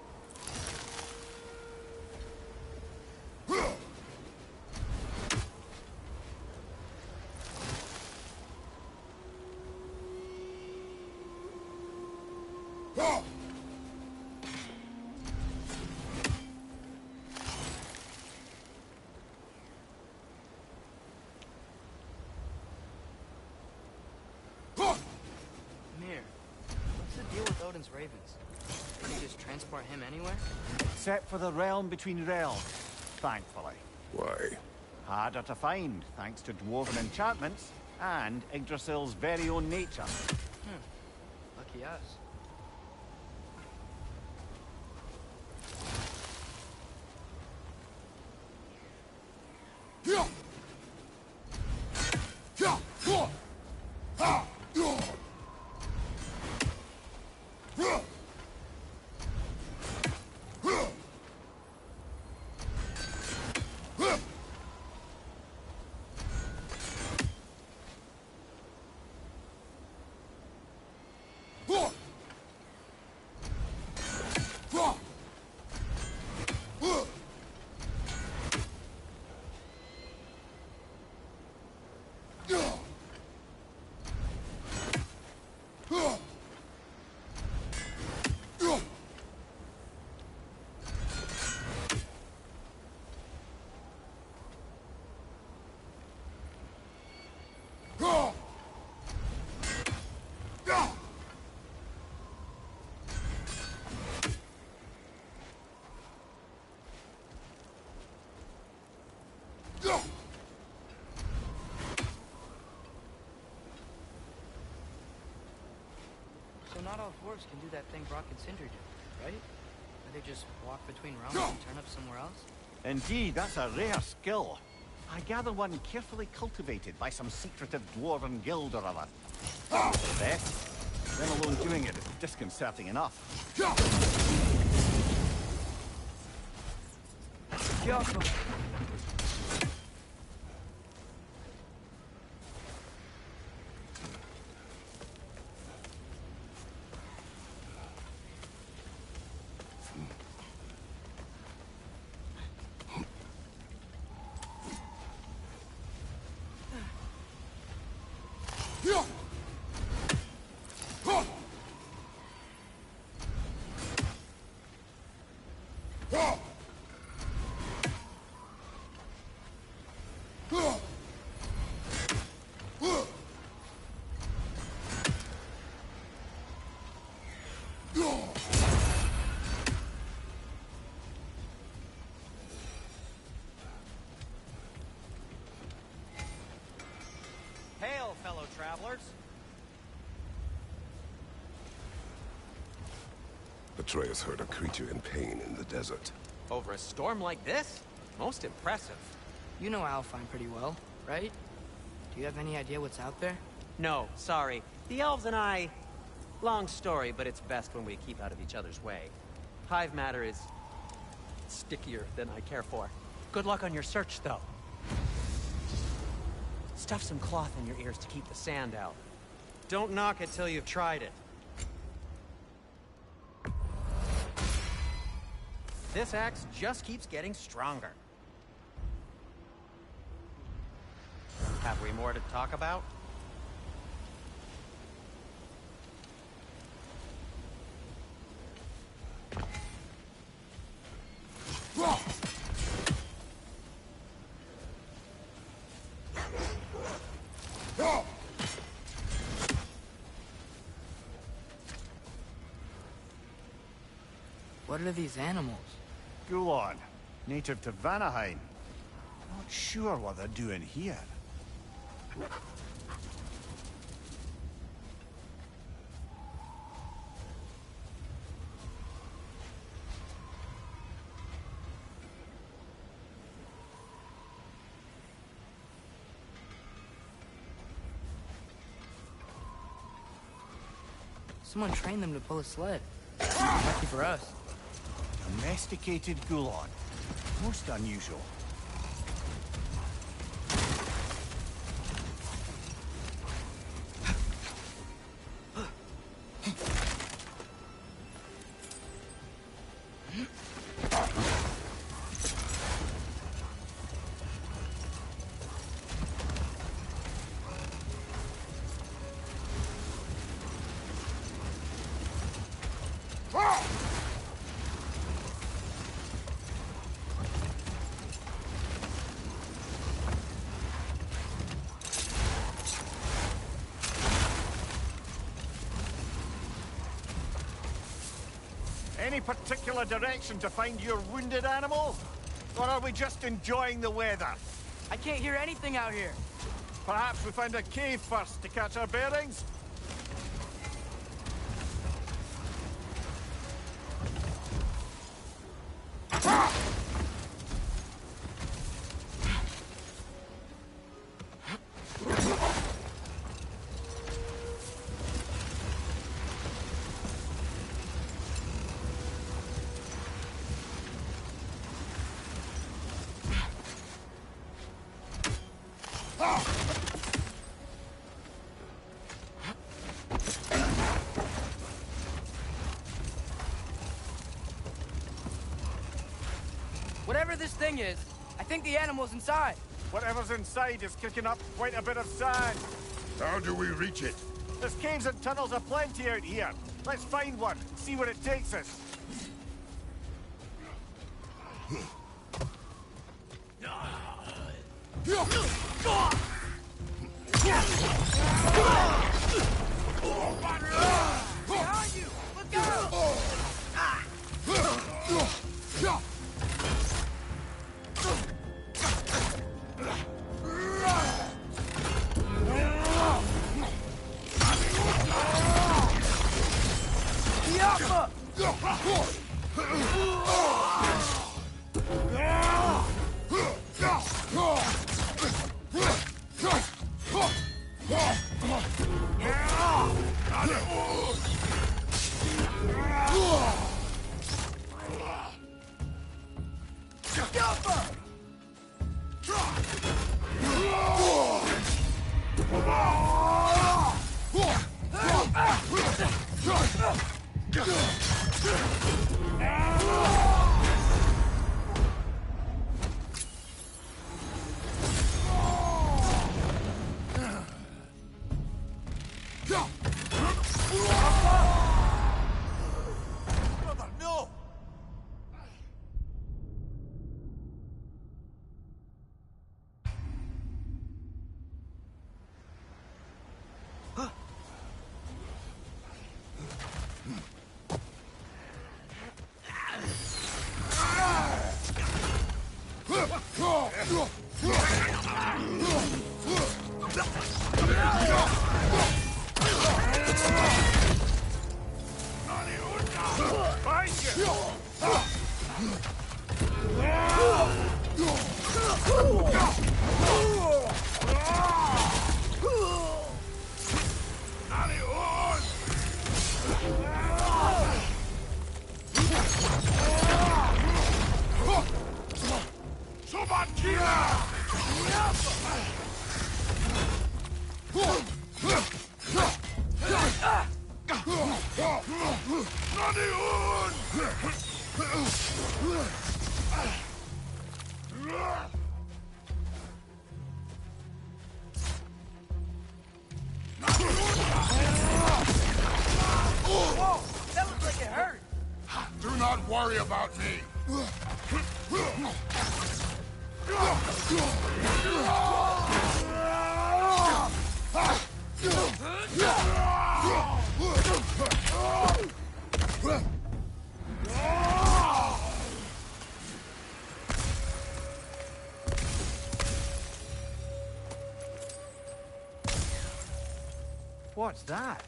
Odin's ravens. Can you just transport him anywhere? Except for the realm between realms, thankfully. Why? Harder to find, thanks to dwarven enchantments and Yggdrasil's very own nature. Lucky us. So not all dwarves can do that thing Brock and Sindri do, right? Where they just walk between realms and turn up somewhere else? Indeed, that's a rare skill. I gather one carefully cultivated by some secretive dwarven guild or other. The best. Them alone doing it is disconcerting enough. Careful. Hail, fellow travelers. Atreus heard a creature in pain in the desert. Over a storm like this? Most impressive. You know Alfheim pretty well, right? Do you have any idea what's out there? No, sorry. The elves and I... Long story, but it's best when we keep out of each other's way. Hive matter is... stickier than I care for. Good luck on your search, though. Stuff some cloth in your ears to keep the sand out. Don't knock it till you've tried it. This axe just keeps getting stronger. Have we more to talk about? What are these animals? Gulon, native to Vanaheim. Not sure what they're doing here. Someone trained them to pull a sled. Lucky for us. Domesticated Gulon. Most unusual. Any particular direction to find your wounded animal? Or are we just enjoying the weather? I can't hear anything out here. Perhaps we find a cave first to catch our bearings? Whatever this thing is, I think the animal's inside. Whatever's inside is kicking up quite a bit of sand. How do we reach it? There's caves and tunnels aplenty out here. Let's find one, see where it takes us. Behind you! Look out! Do not worry about me. What's that?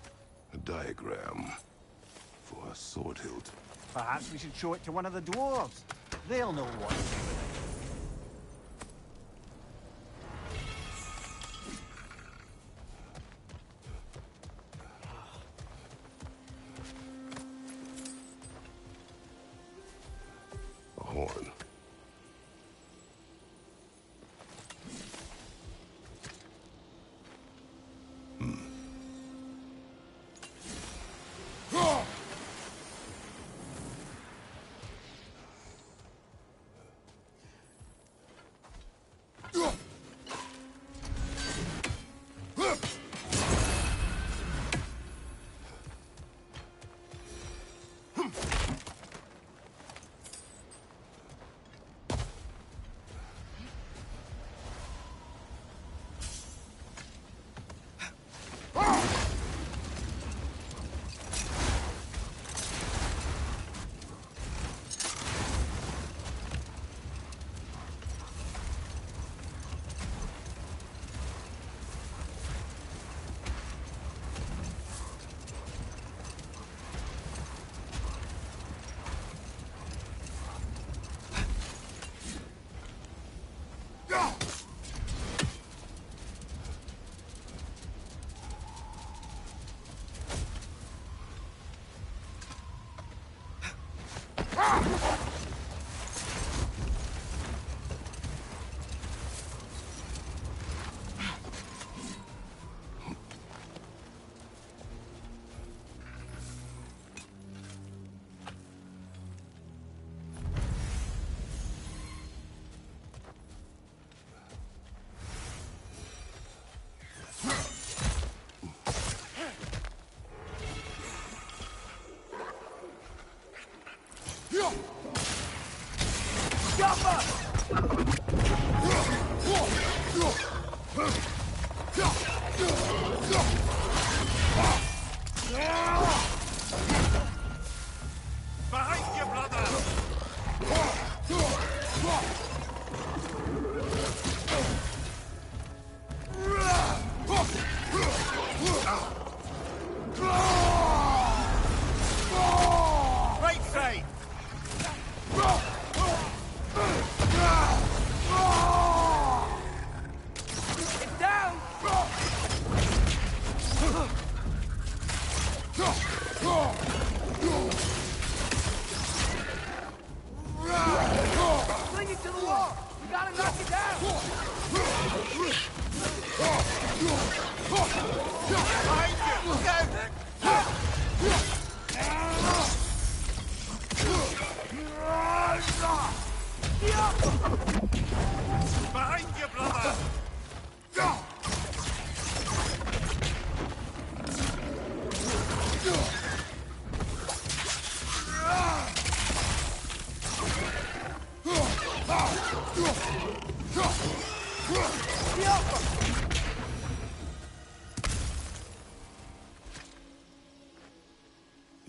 A diagram for a sword hilt. Perhaps we should show it to one of the dwarves. They'll know what to do with it. A horn. Behind you, brother! Right side! It's down! Fling it to the wall! You gotta knock it down! Behind you! Go!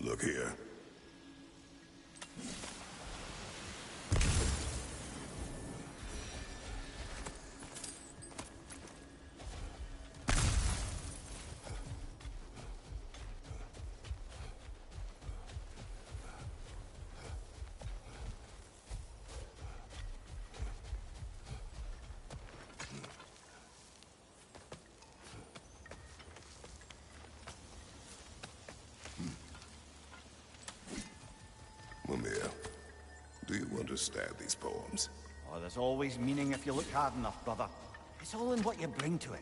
Look here. Mimir, do you understand these poems? Oh, there's always meaning if you look hard enough, brother. It's all in what you bring to it.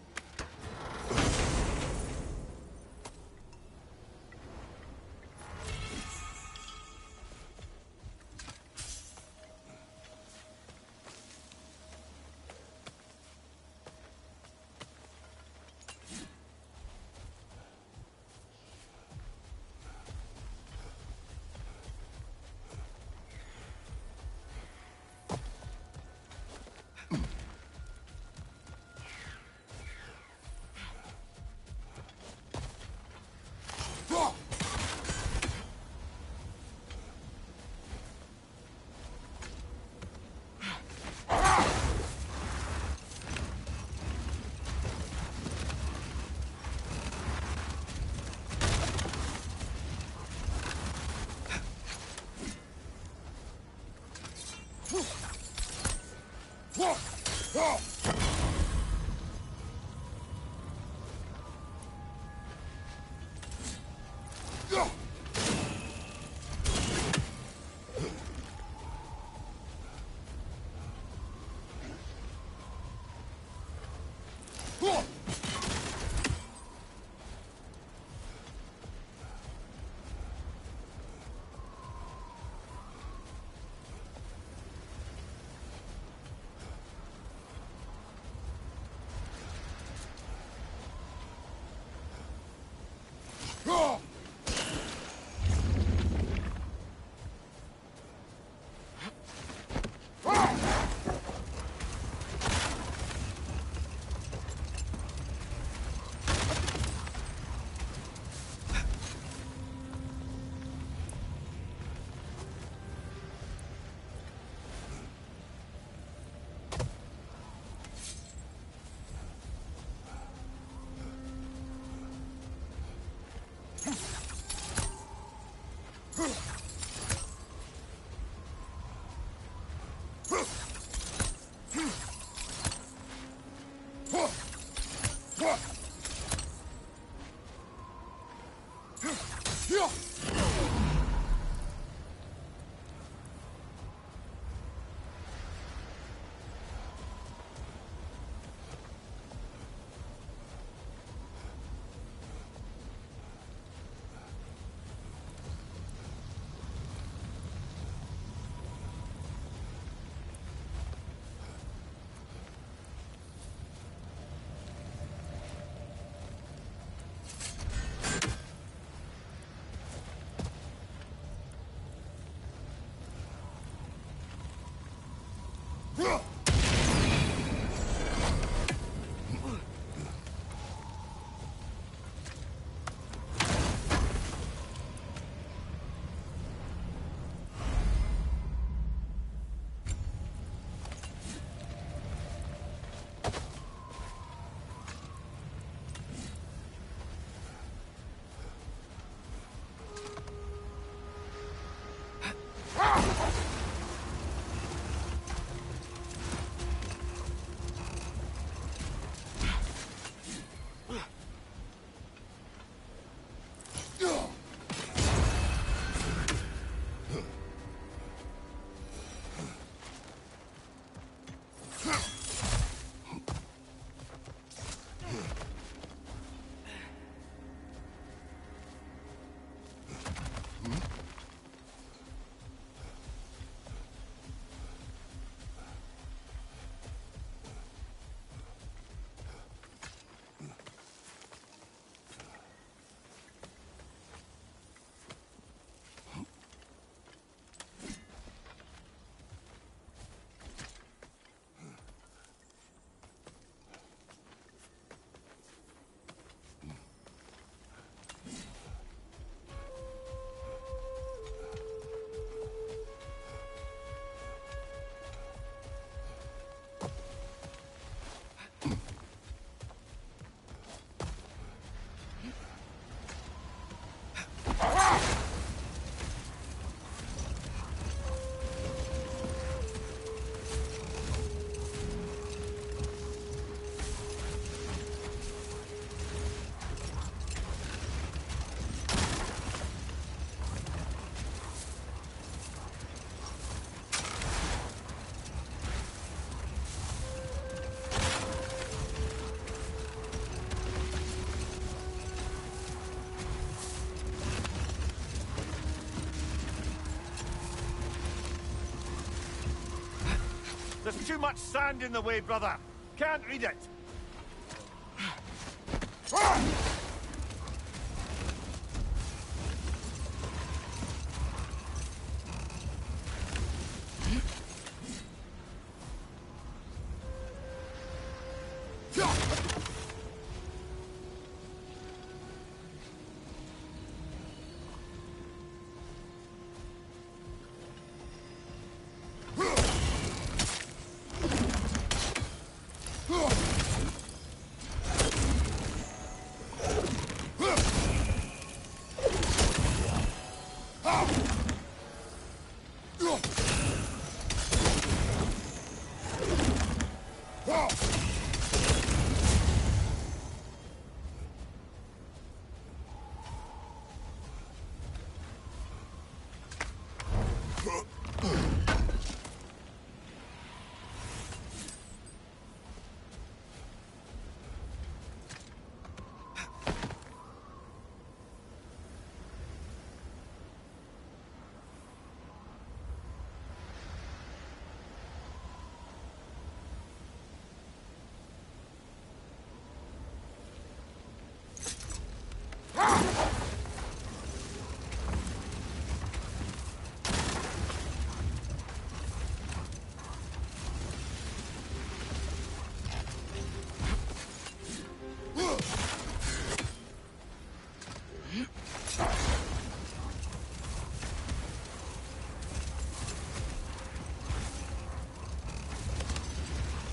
There's too much sand in the way, brother. Can't read it.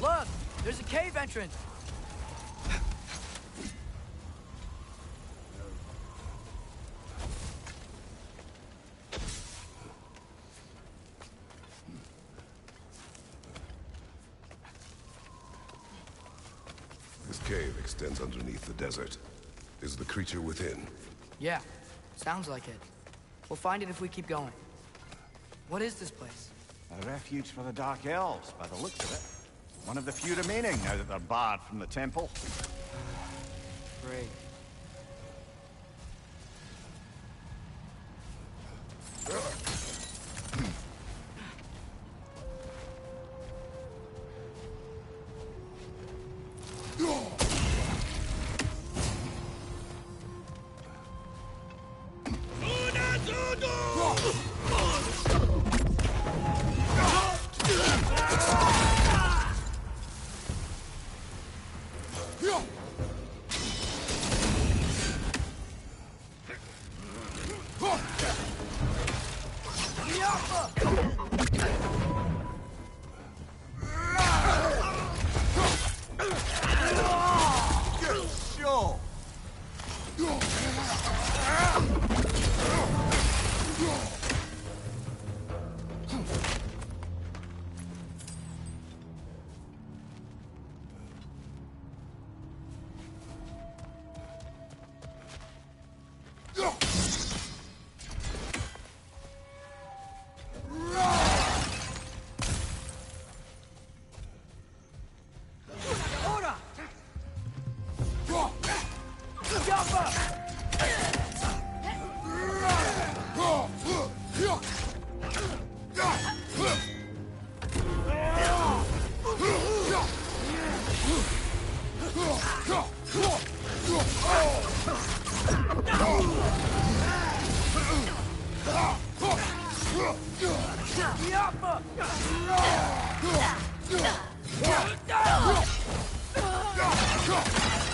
Look! There's a cave entrance! This cave extends underneath the desert. Is the creature within? Yeah, sounds like it. We'll find it if we keep going. What is this place? A refuge for the Dark Elves, by the looks of it. One of the few remaining now that they're barred from the temple. Great.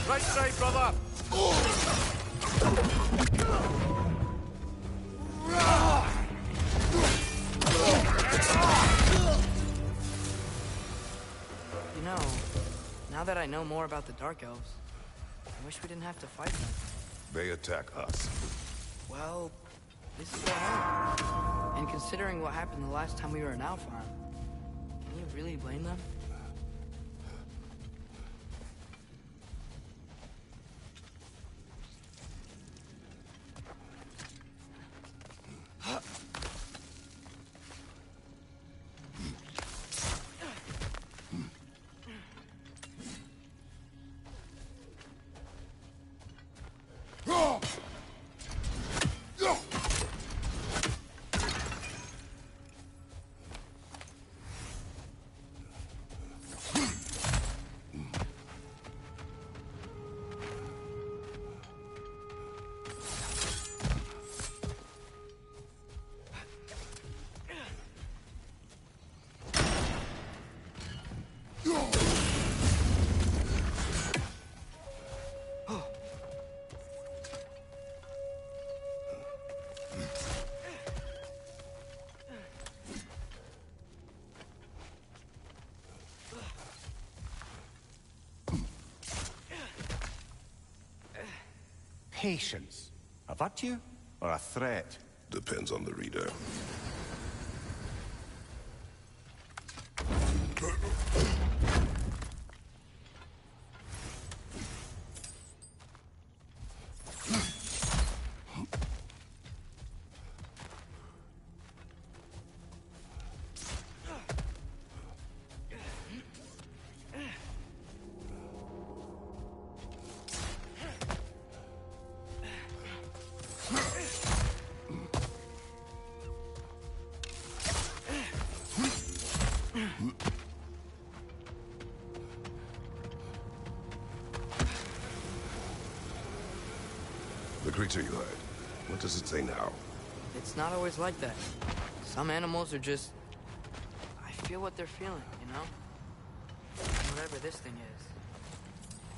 Right side, brother! You know, now that I know more about the Dark Elves, I wish we didn't have to fight them. They attack us. Well, this is their home. And considering what happened the last time we were in Alfarm, can you really blame them? Patience. A virtue or a threat? Depends on the reader. The creature you heard, what does it say now? It's not always like that. Some animals are just... I feel what they're feeling, you know? Whatever this thing is.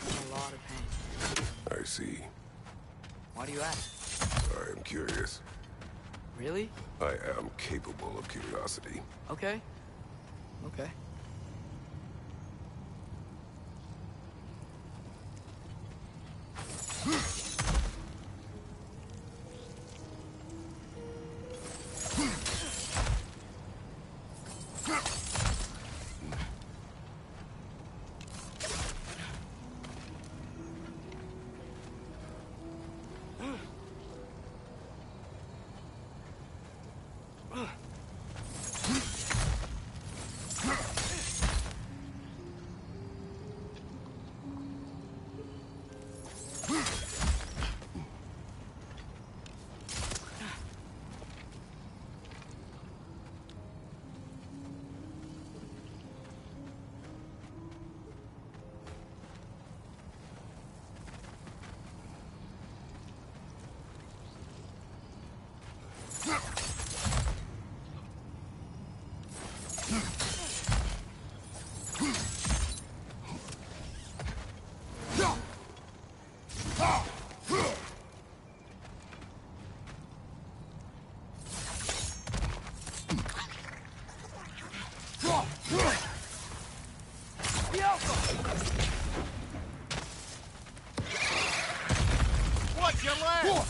I'm in a lot of pain. I see. Why do you ask? I am curious. Really? I am capable of curiosity. Okay. Okay. Watch your leg!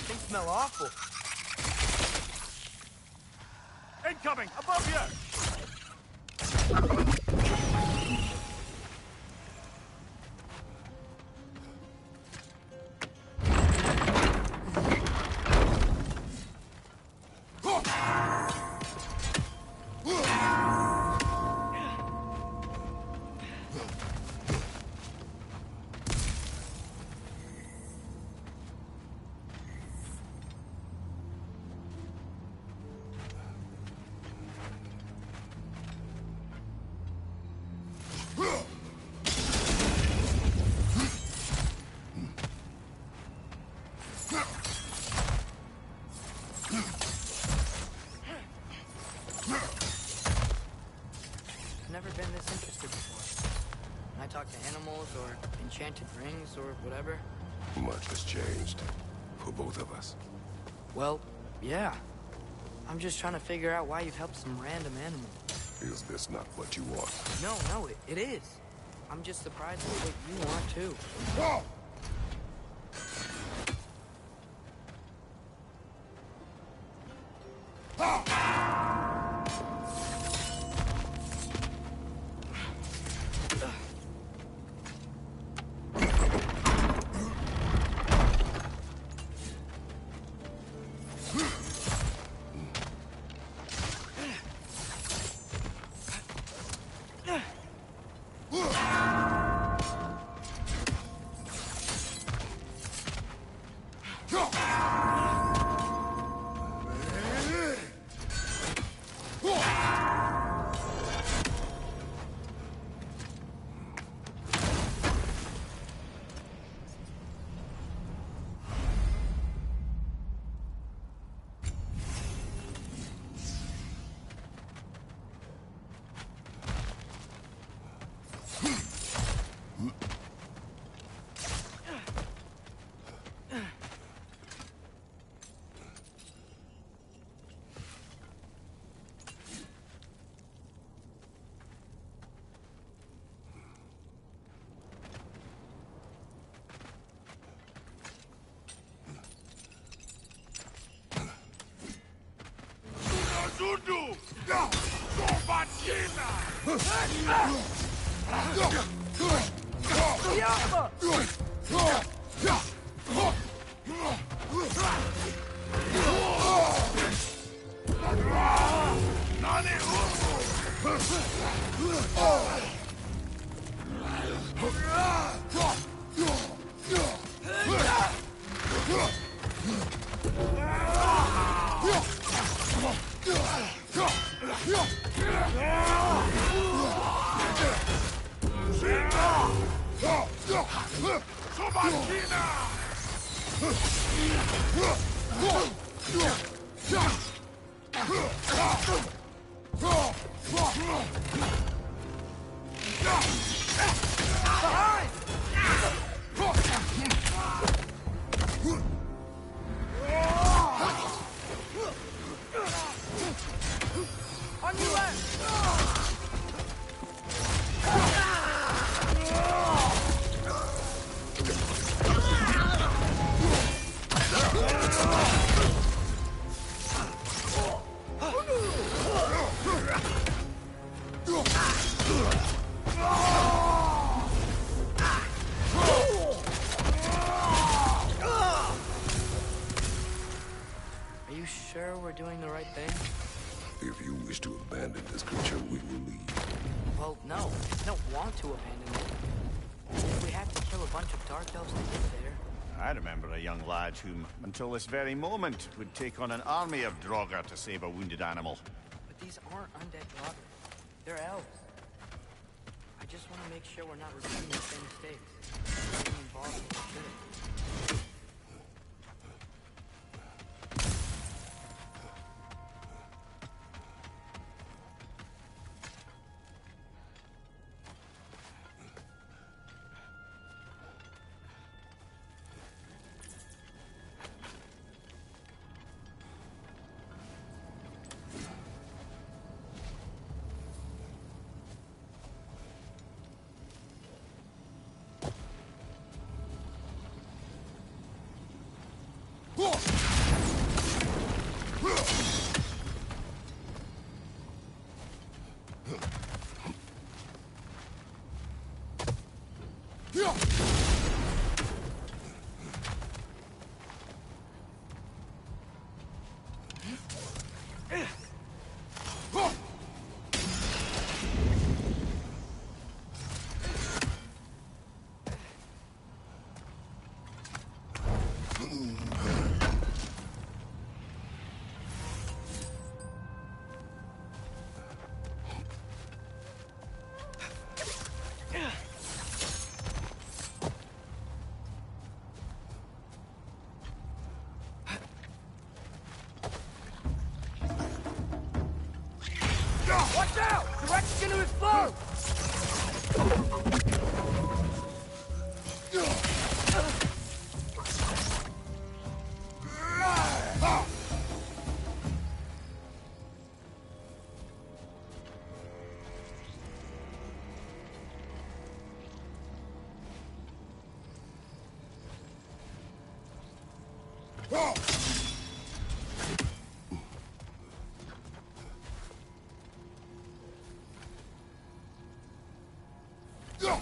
Things smell awful. Incoming! Above you! Never been this interested before. When I talk to animals or enchanted rings or whatever. Much has changed. For both of us. Well, yeah. I'm just trying to figure out why you've helped some random animal. Is this not what you want? No, it is. I'm just surprised at what you want, too. Whoa! Are you sure we're doing the right thing? If you wish to abandon this creature, we will leave. Well, no. I don't want to abandon it. We have to kill a bunch of Dark Elves to get there. I remember a young lad whom, until this very moment, would take on an army of Draugr to save a wounded animal. But these aren't undead Draugr. They're elves. I just want to make sure we're not repeating the same mistakes. Getting involved in shit. Watch out! The wreck's gonna explode! Go!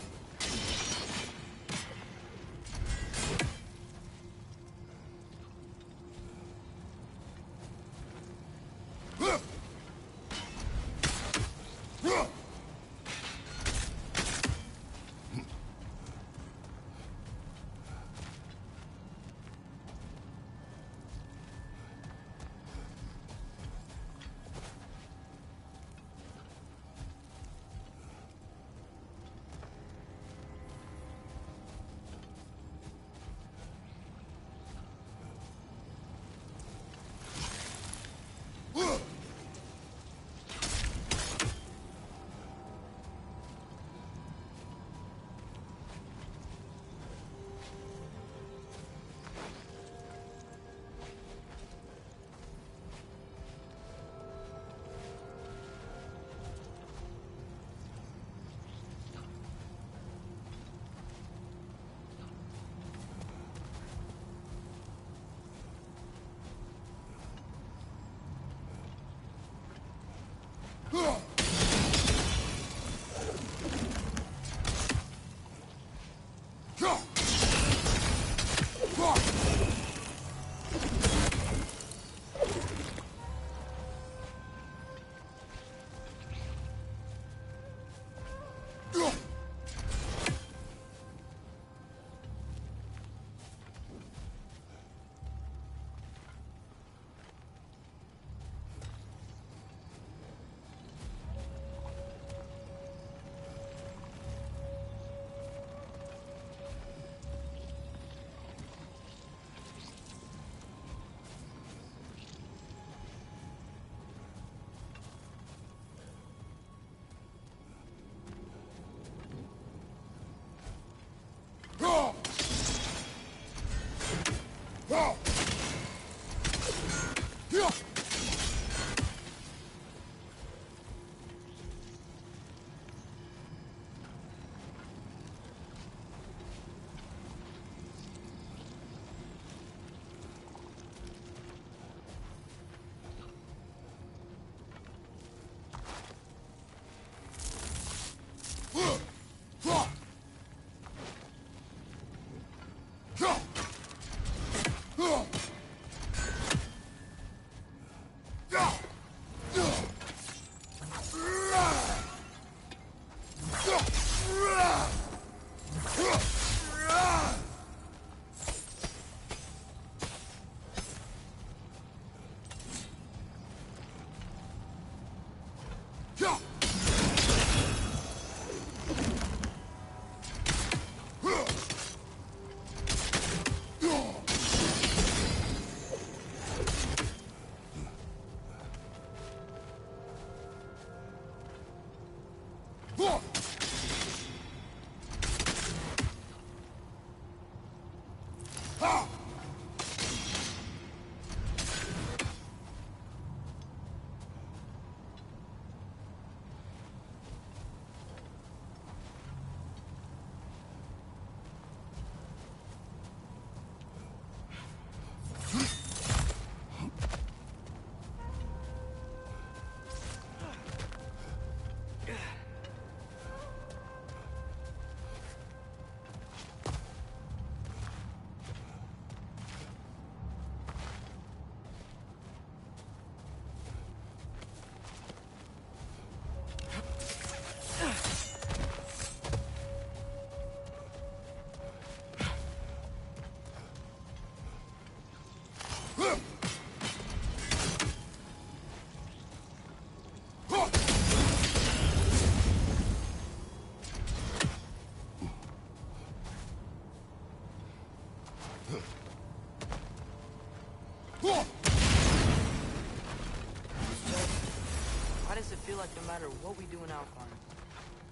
Why does it feel like no matter what we do in Alfheim,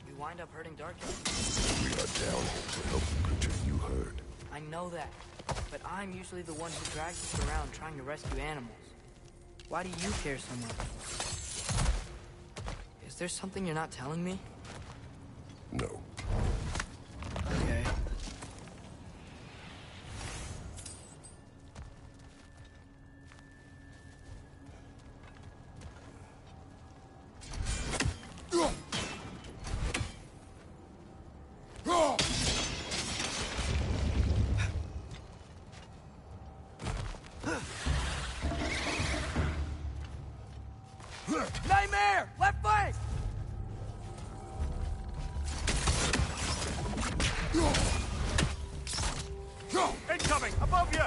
we wind up hurting Darkhead? We are down here to help the creature you heard. I know that, but I'm usually the one who drags us around trying to rescue animals. Why do you care so much? Is there something you're not telling me? No. Okay. Nightmare! Left flank! Incoming! Above you!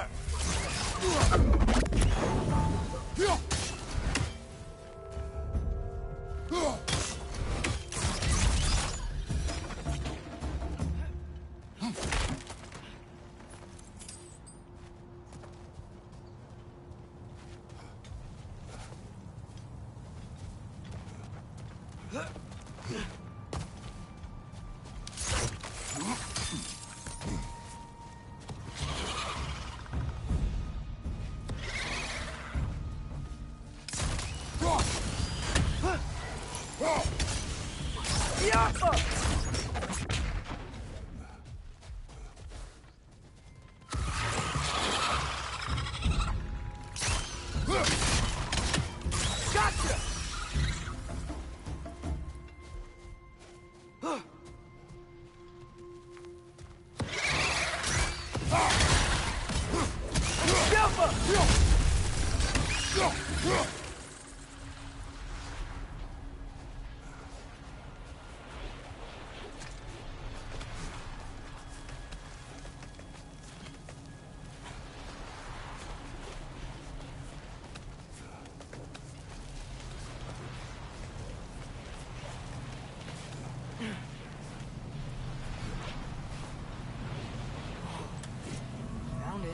Found it.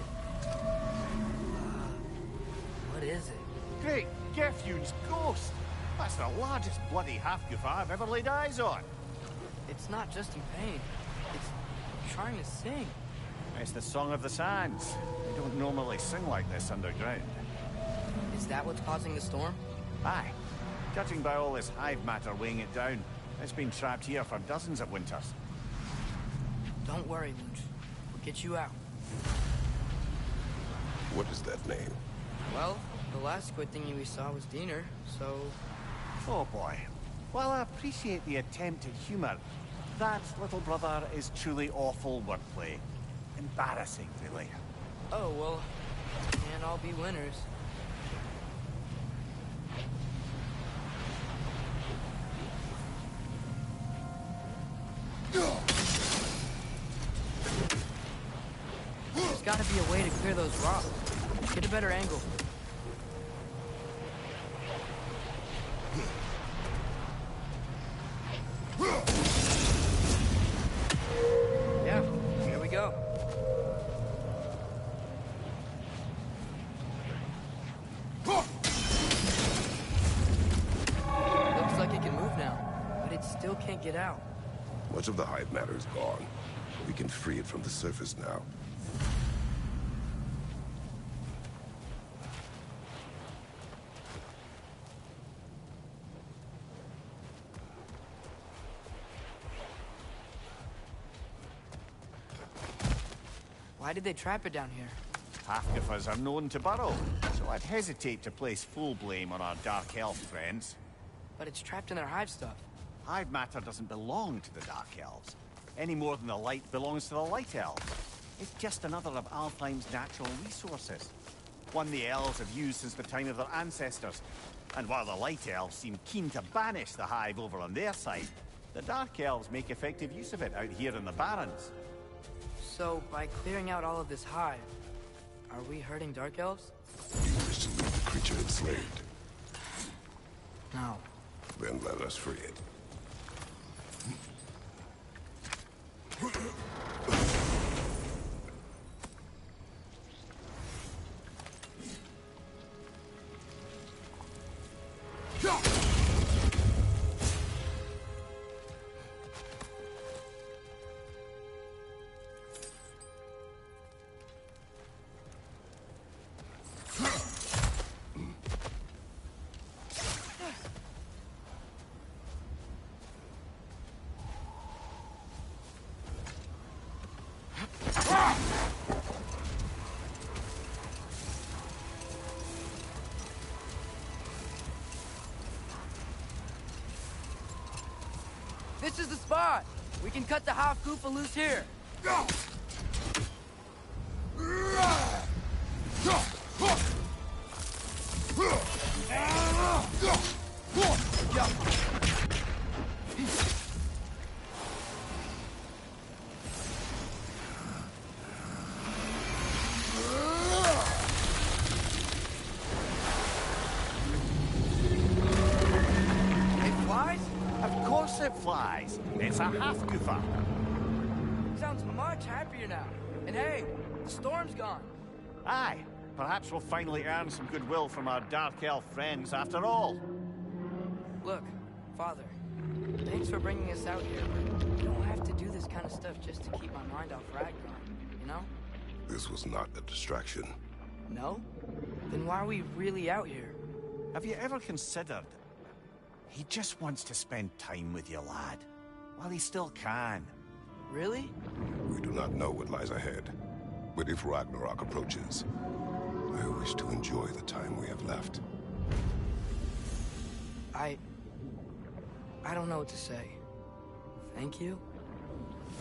What is it? Great Gefyun's ghost! That's the largest bloody half-goof I've ever laid eyes on. It's not just in pain. It's trying to sing. It's the Song of the Sands. I don't normally sing like this underground. Is that what's causing the storm? Aye. Judging by all this hive matter weighing it down, it's been trapped here for dozens of winters. Don't worry, Lunch. We'll get you out. What is that name? Well, the last squid thingy we saw was Diener, so... Oh boy. While I appreciate the attempt at humor, that, little brother, is truly awful wordplay. Embarrassing, really. Oh, well, can't all be winners. There's gotta be a way to clear those rocks. Get a better angle. Yeah, here we go. Looks like it can move now, but it still can't get out. Much of the hive matter is gone. We can free it from the surface now. Why did they trap it down here? Half of us are known to burrow, so I'd hesitate to place full blame on our Dark Elf friends. But it's trapped in their hive stuff. Hive matter doesn't belong to the Dark Elves, any more than the light belongs to the Light Elves. It's just another of Alfheim's natural resources. One the elves have used since the time of their ancestors. And while the Light Elves seem keen to banish the hive over on their side, the Dark Elves make effective use of it out here in the Barrens. So, by clearing out all of this hive, are we hurting Dark Elves? You wish to leave the creature enslaved? No. Then let us free it. This is the spot! We can cut the half Goofa loose here! It flies. It's a half goofer. Sounds much happier now. And hey, the storm's gone. Aye. Perhaps we'll finally earn some goodwill from our Dark Elf friends after all. Look, Father, thanks for bringing us out here, but you don't have to do this kind of stuff just to keep my mind off Ragnarok, you know? This was not a distraction. No? Then why are we really out here? Have you ever considered... He just wants to spend time with you, lad. While he still can. Really? We do not know what lies ahead. But if Ragnarok approaches, I wish to enjoy the time we have left. I don't know what to say. Thank you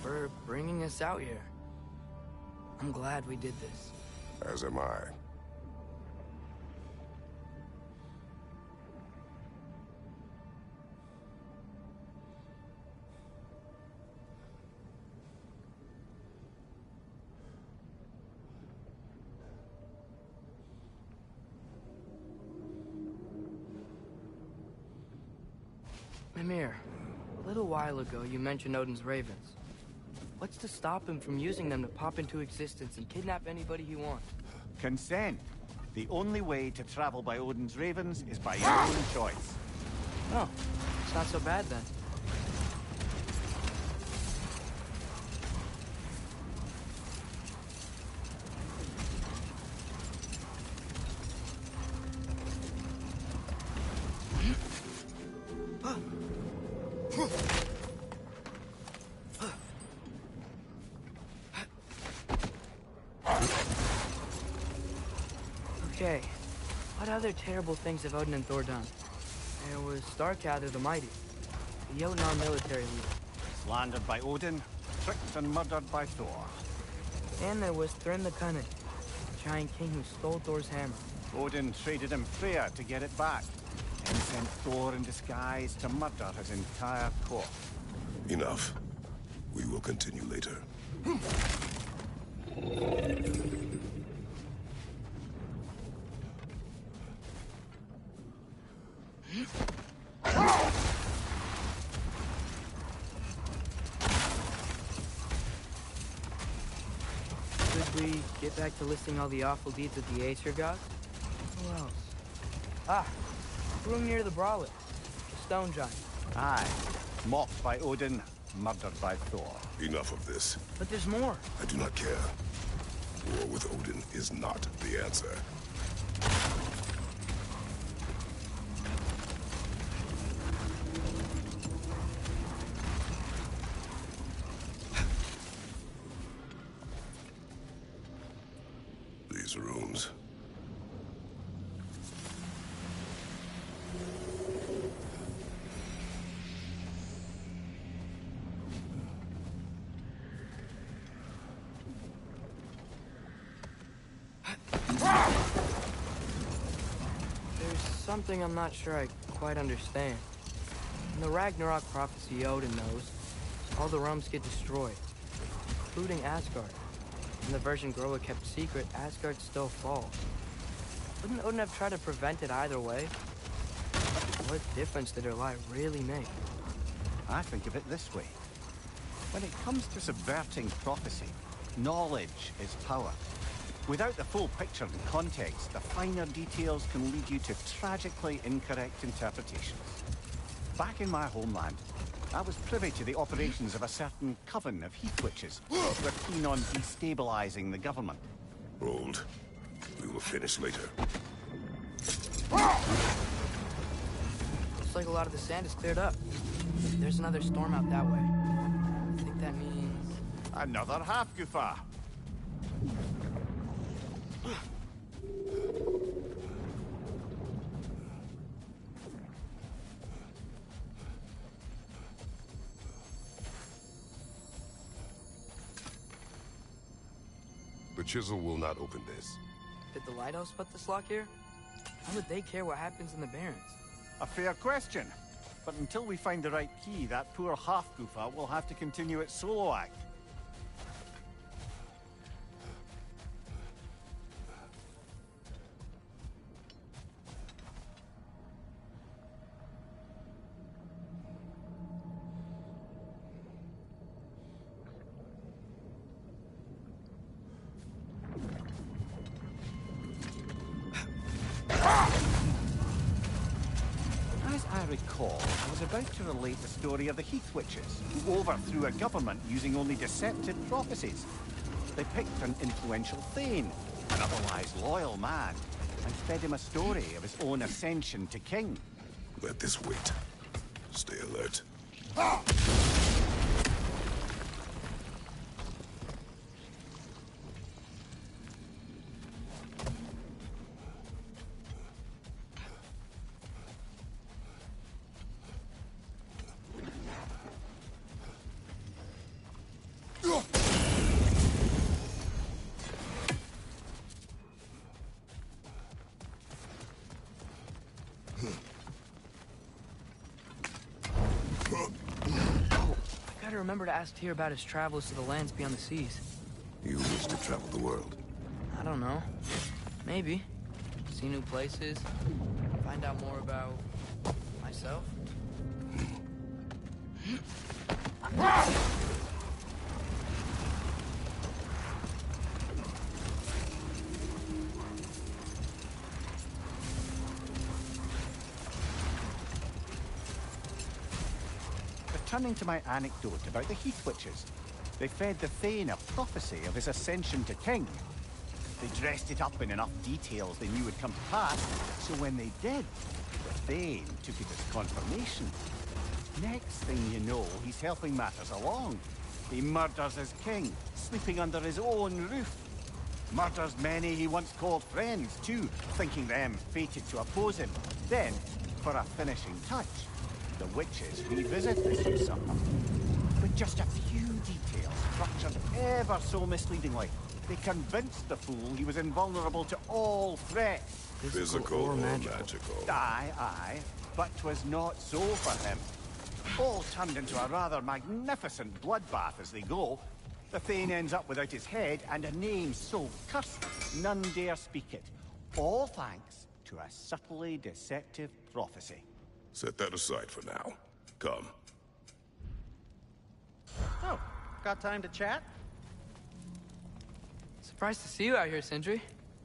for bringing us out here. I'm glad we did this. As am I. Mimir, a little while ago you mentioned Odin's ravens. What's to stop him from using them to pop into existence and kidnap anybody he wants? Consent. The only way to travel by Odin's ravens is by your own choice. Oh, it's not so bad then. Okay, what other terrible things have Odin and Thor done? There was Starkadr the Mighty, the Jotnar military leader. Slandered by Odin, tricked and murdered by Thor. And there was Thrym the Cunning, the giant king who stole Thor's hammer. Odin traded him Freya to get it back, and sent Thor in disguise to murder his entire court. Enough. We will continue later. Should we get back to listing all the awful deeds of the Aesir gods? Who else? Ah, room near the Brawler, the stone giant. Aye, mocked by Odin, murdered by Thor. Enough of this. But there's more. I do not care. War with Odin is not the answer. These rooms. There's something I'm not sure I quite understand. In the Ragnarok prophecy Odin knows, all the realms get destroyed, including Asgard. In the version Groa kept secret, Asgard still falls. Wouldn't Odin have tried to prevent it either way? What difference did her lie really make? I think of it this way. When it comes to subverting prophecy, knowledge is power. Without the full picture and context, the finer details can lead you to tragically incorrect interpretations. Back in my homeland, I was privy to the operations of a certain coven of heath witches who were keen on destabilizing the government. Hold. We will finish later. Looks like a lot of the sand is cleared up. There's another storm out that way. I think that means... Another half-goofa! The chisel will not open this. Did the lighthouse put this lock here? How would they care what happens in the Barrens? A fair question. But until we find the right key, that poor half-goofa will have to continue its solo act. As I recall, I was about to relate the story of the Heath Witches, who overthrew a government using only deceptive prophecies. They picked an influential Thane, an otherwise loyal man, and fed him a story of his own ascension to king. Let this wait. Stay alert. I gotta remember to ask Tyr about his travels to the lands beyond the seas. You wish to travel the world. I don't know. Maybe. See new places. Find out more about... myself. Returning to my anecdote about the Heath Witches, they fed the Thane a prophecy of his ascension to king. They dressed it up in enough details they knew would come to pass, so when they did, the Thane took it as confirmation. Next thing you know, he's helping matters along. He murders his king, sleeping under his own roof. Murders many he once called friends, too, thinking them fated to oppose him. Then, for a finishing touch, the witches revisit this usurper. With just a few details structured ever so misleadingly, they convinced the fool he was invulnerable to all threats. Physical or magical? Aye, aye. But 'twas not so for him. All turned into a rather magnificent bloodbath as they go. The Thane ends up without his head and a name so cursed none dare speak it. All thanks to a subtly deceptive prophecy. Set that aside for now. Come. Oh, got time to chat? Surprised to see you out here, Sindri.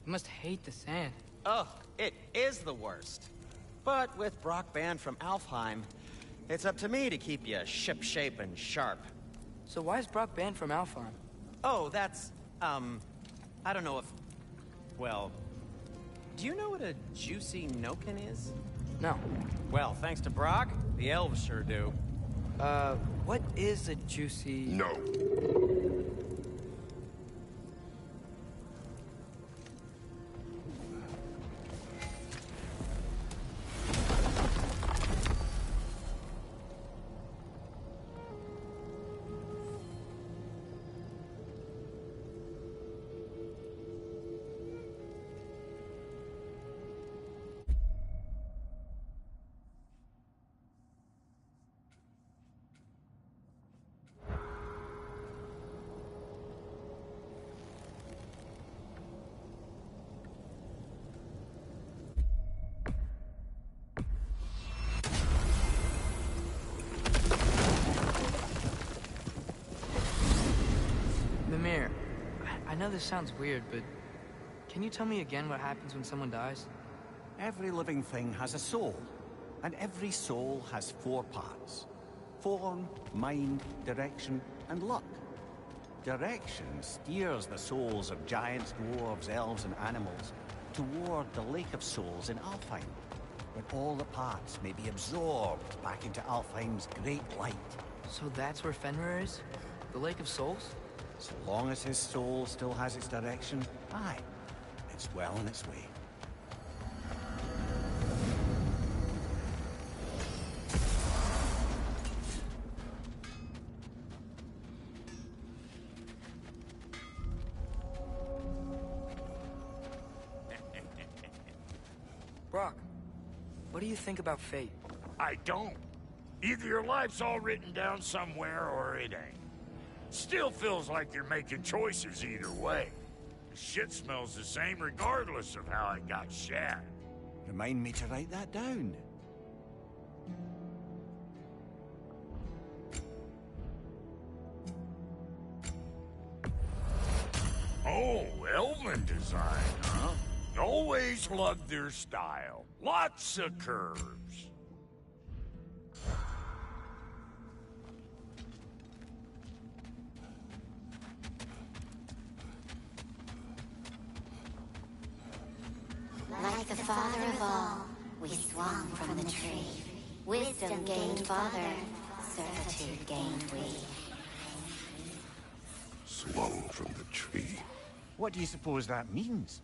You must hate the sand. Oh, it is the worst. But with Brock banned from Alfheim, it's up to me to keep you ship-shape and sharp. So why is Brock banned from Alfheim? Oh, that's, I don't know if... Well, do you know what a juicy Noken is? No. Well, thanks to Brock, the elves sure do. What is a juicy... No. Mimir, I know this sounds weird, but can you tell me again what happens when someone dies? Every living thing has a soul, and every soul has 4 parts. Form, mind, direction, and luck. Direction steers the souls of giants, dwarves, elves, and animals toward the Lake of Souls in Alfheim, where all the parts may be absorbed back into Alfheim's great light. So that's where Fenrir is? The Lake of Souls? So long as his soul still has its direction, aye, it's well on its way. Brock, what do you think about fate? I don't. Either your life's all written down somewhere or it ain't. Still feels like you're making choices either way. The shit smells the same regardless of how it got shat. Remind me to write that down. Oh, Elven design, huh? Always loved their style. Lots of curves. Like the father of all, we swung from the tree. Wisdom gained father, servitude gained we. Swung from the tree. What do you suppose that means?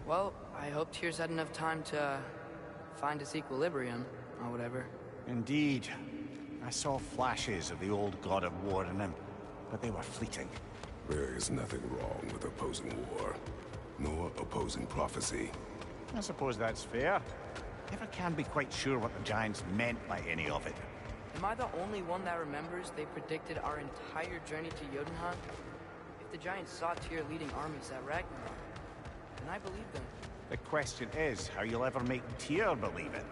Well, I hope Tyr's had enough time to find its equilibrium, or whatever. Indeed. I saw flashes of the old god of war in him, but they were fleeting. There is nothing wrong with opposing war, nor opposing prophecy. I suppose that's fair. Never can be quite sure what the Giants meant by any of it. Am I the only one that remembers they predicted our entire journey to Jotunheim? If the giants saw Tyr leading armies at Ragnarok, then I believe them. The question is how you'll ever make Tyr believe it.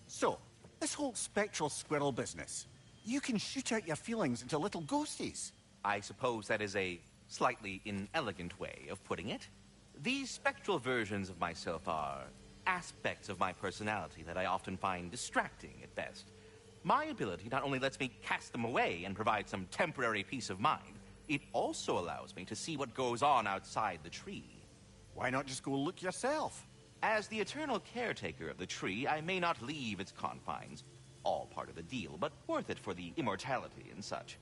So, this whole spectral squirrel business, you can shoot out your feelings into little ghosties. I suppose that is a slightly inelegant way of putting it. These spectral versions of myself are aspects of my personality that I often find distracting at best. My ability not only lets me cast them away and provide some temporary peace of mind, it also allows me to see what goes on outside the tree. Why not just go look yourself? As the eternal caretaker of the tree, I may not leave its confines. All part of the deal, but worth it for the immortality and such.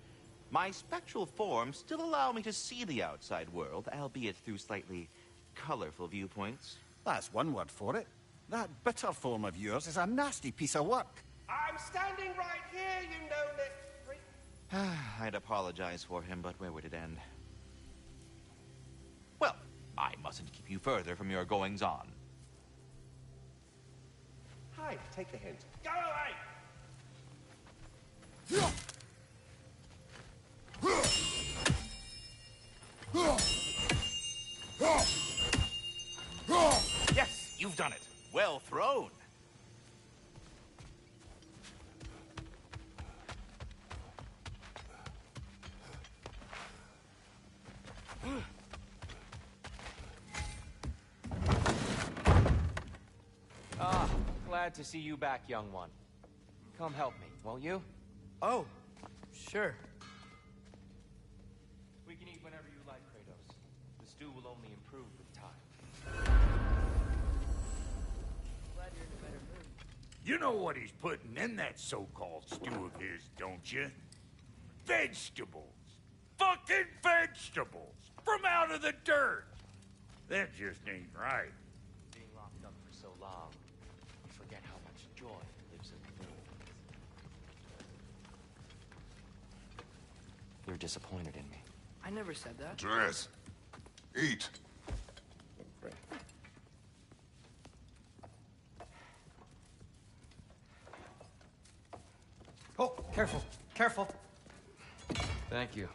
My spectral forms still allow me to see the outside world, albeit through slightly colorful viewpoints. That's one word for it. That bitter form of yours is a nasty piece of work. I'm standing right here, you know that. I'd apologize for him, but where would it end? Well, I mustn't keep you further from your goings-on. Hi, take the hint. Go away! Yes, you've done it. Well thrown. Glad to see you back, young one. Come help me, won't you? Oh, sure. We can eat whenever you like, Kratos. The stew will only improve with time. Glad you're in a better mood. You know what he's putting in that so-called stew of his, don't you? Vegetables. Fucking vegetables! From out of the dirt! That just ain't right. Being locked up for so long, you forget how much joy lives in the food. You're disappointed in me. I never said that. Dress. Eat. Oh, careful, careful. Thank you.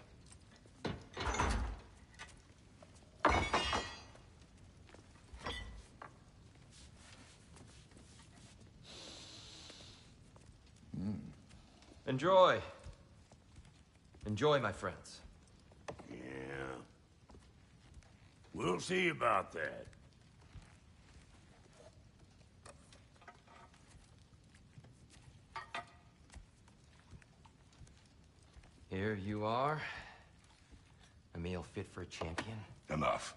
Enjoy. Enjoy, my friends. Yeah. We'll see about that. Here you are. A meal fit for a champion. Enough.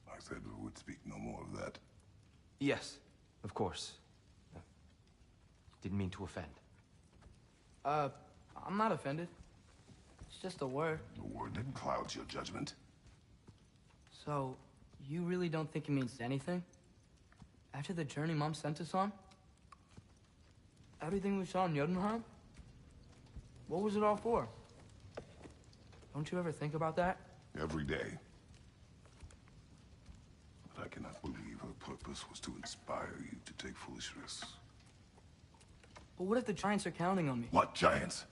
I said we would speak no more of that. Yes, of course. Didn't mean to offend. I'm not offended. It's just a word. A word that clouds your judgment. So, you really don't think it means anything? After the journey Mom sent us on? Everything we saw in Jotunheim? What was it all for? Don't you ever think about that? Every day. But I cannot believe her purpose was to inspire you to take foolish risks. But what if the giants are counting on me? What giants?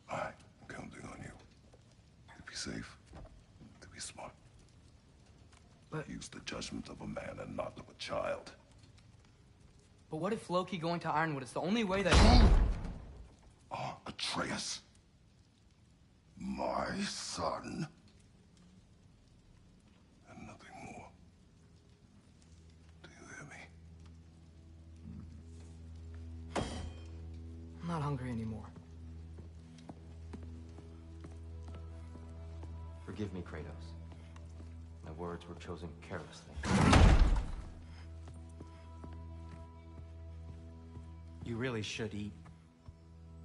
I'm counting on you. To be safe, to be smart. But use the judgment of a man and not of a child. But what if Loki going to Ironwood is the only way that... Oh, Atreus. My son. And nothing more. Do you hear me? I'm not hungry anymore. Forgive me, Kratos. I My words were chosen carelessly. You really should eat.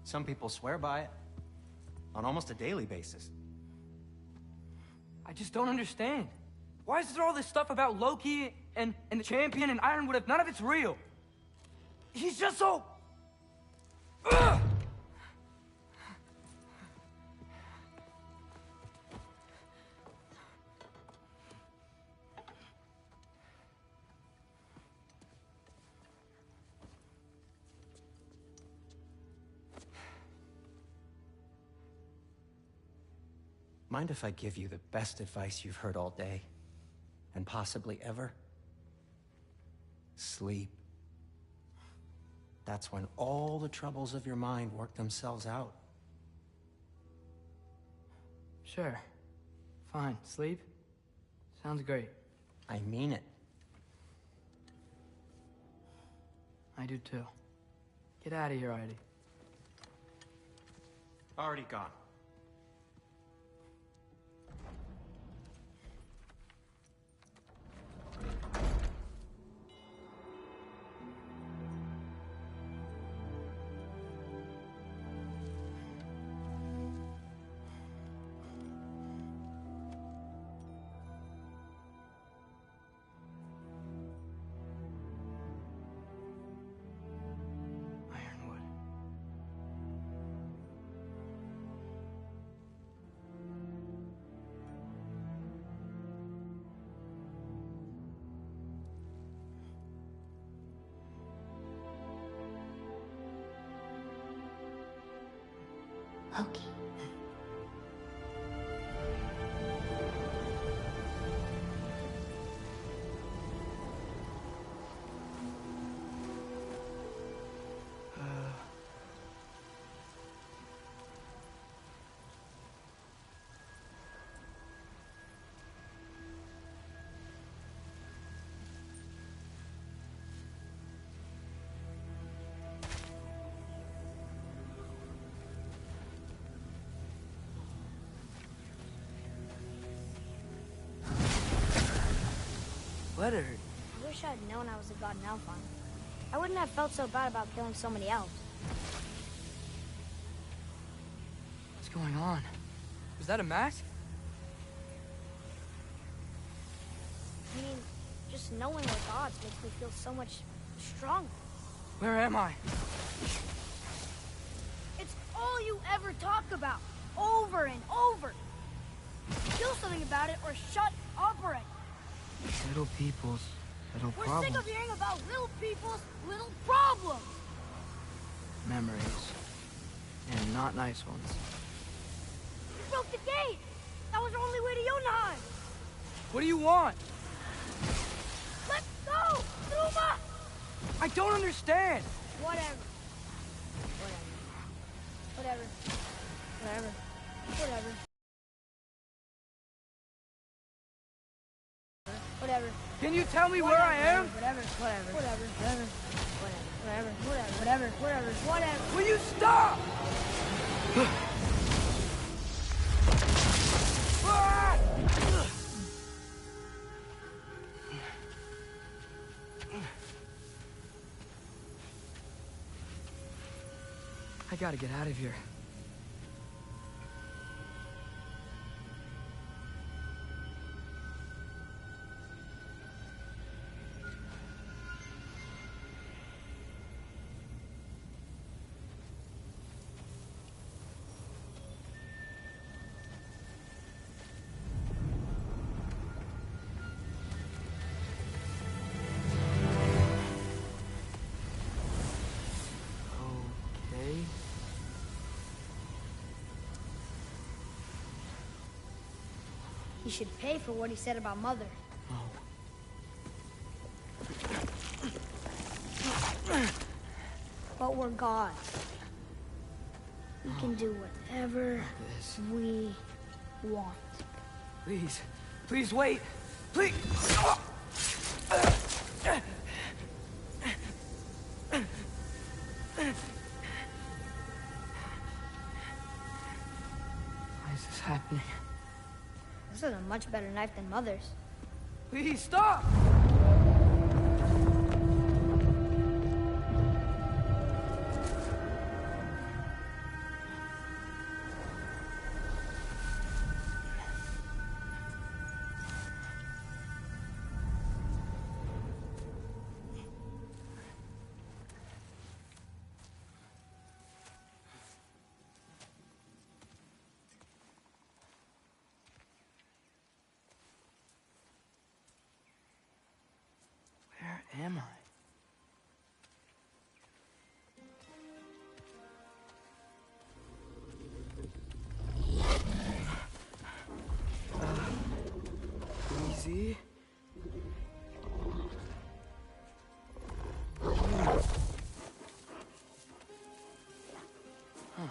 Some people swear by it. On almost a daily basis. I just don't understand. Why is there all this stuff about Loki and the champion and Ironwood if none of it's real? He's just so... Ugh! Mind if I give you the best advice you've heard all day? And possibly ever? Sleep. That's when all the troubles of your mind work themselves out. Sure. Fine. Sleep? Sounds great. I mean it. I do too. Get out of here already. Already gone. Ironwood. Loki. Letter. I wish I'd known I was a god in Alfheim. I wouldn't have felt so bad about killing so many elves. What's going on? Is that a mask? I mean, just knowing we're gods makes me feel so much stronger. Where am I? It's all you ever talk about, over and over. Do something about it or shut up already. Little people's little We're problems. sick of hearing about little people's little problems. Memories. And not nice ones. You broke the gate. That was our only way to Jotunheim. What do you want? Let's go, Numa! I don't understand. Whatever. Whatever. Whatever. Whatever. Whatever. Can you tell me where I am? Whatever. Whatever. Whatever. Whatever. Whatever. Whatever. Whatever. Whatever. Will you stop? I gotta get out of here. Okay. He should pay for what he said about Mother. But we're gods. We can do whatever we want. Please. Please wait. Please. Why is this happening? This is a much better knife than Mother's. Please stop! Where am I? Easy. Huh.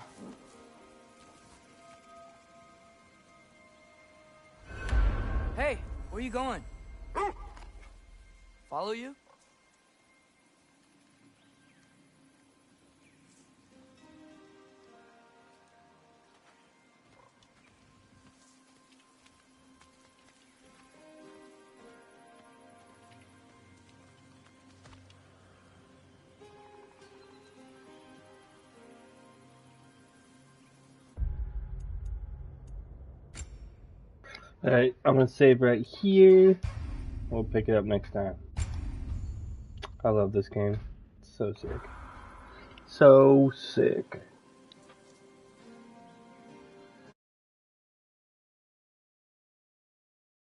Hey, where you going? Follow you? Alright, I'm gonna save right here. We'll pick it up next time. I love this game. It's so sick. So sick.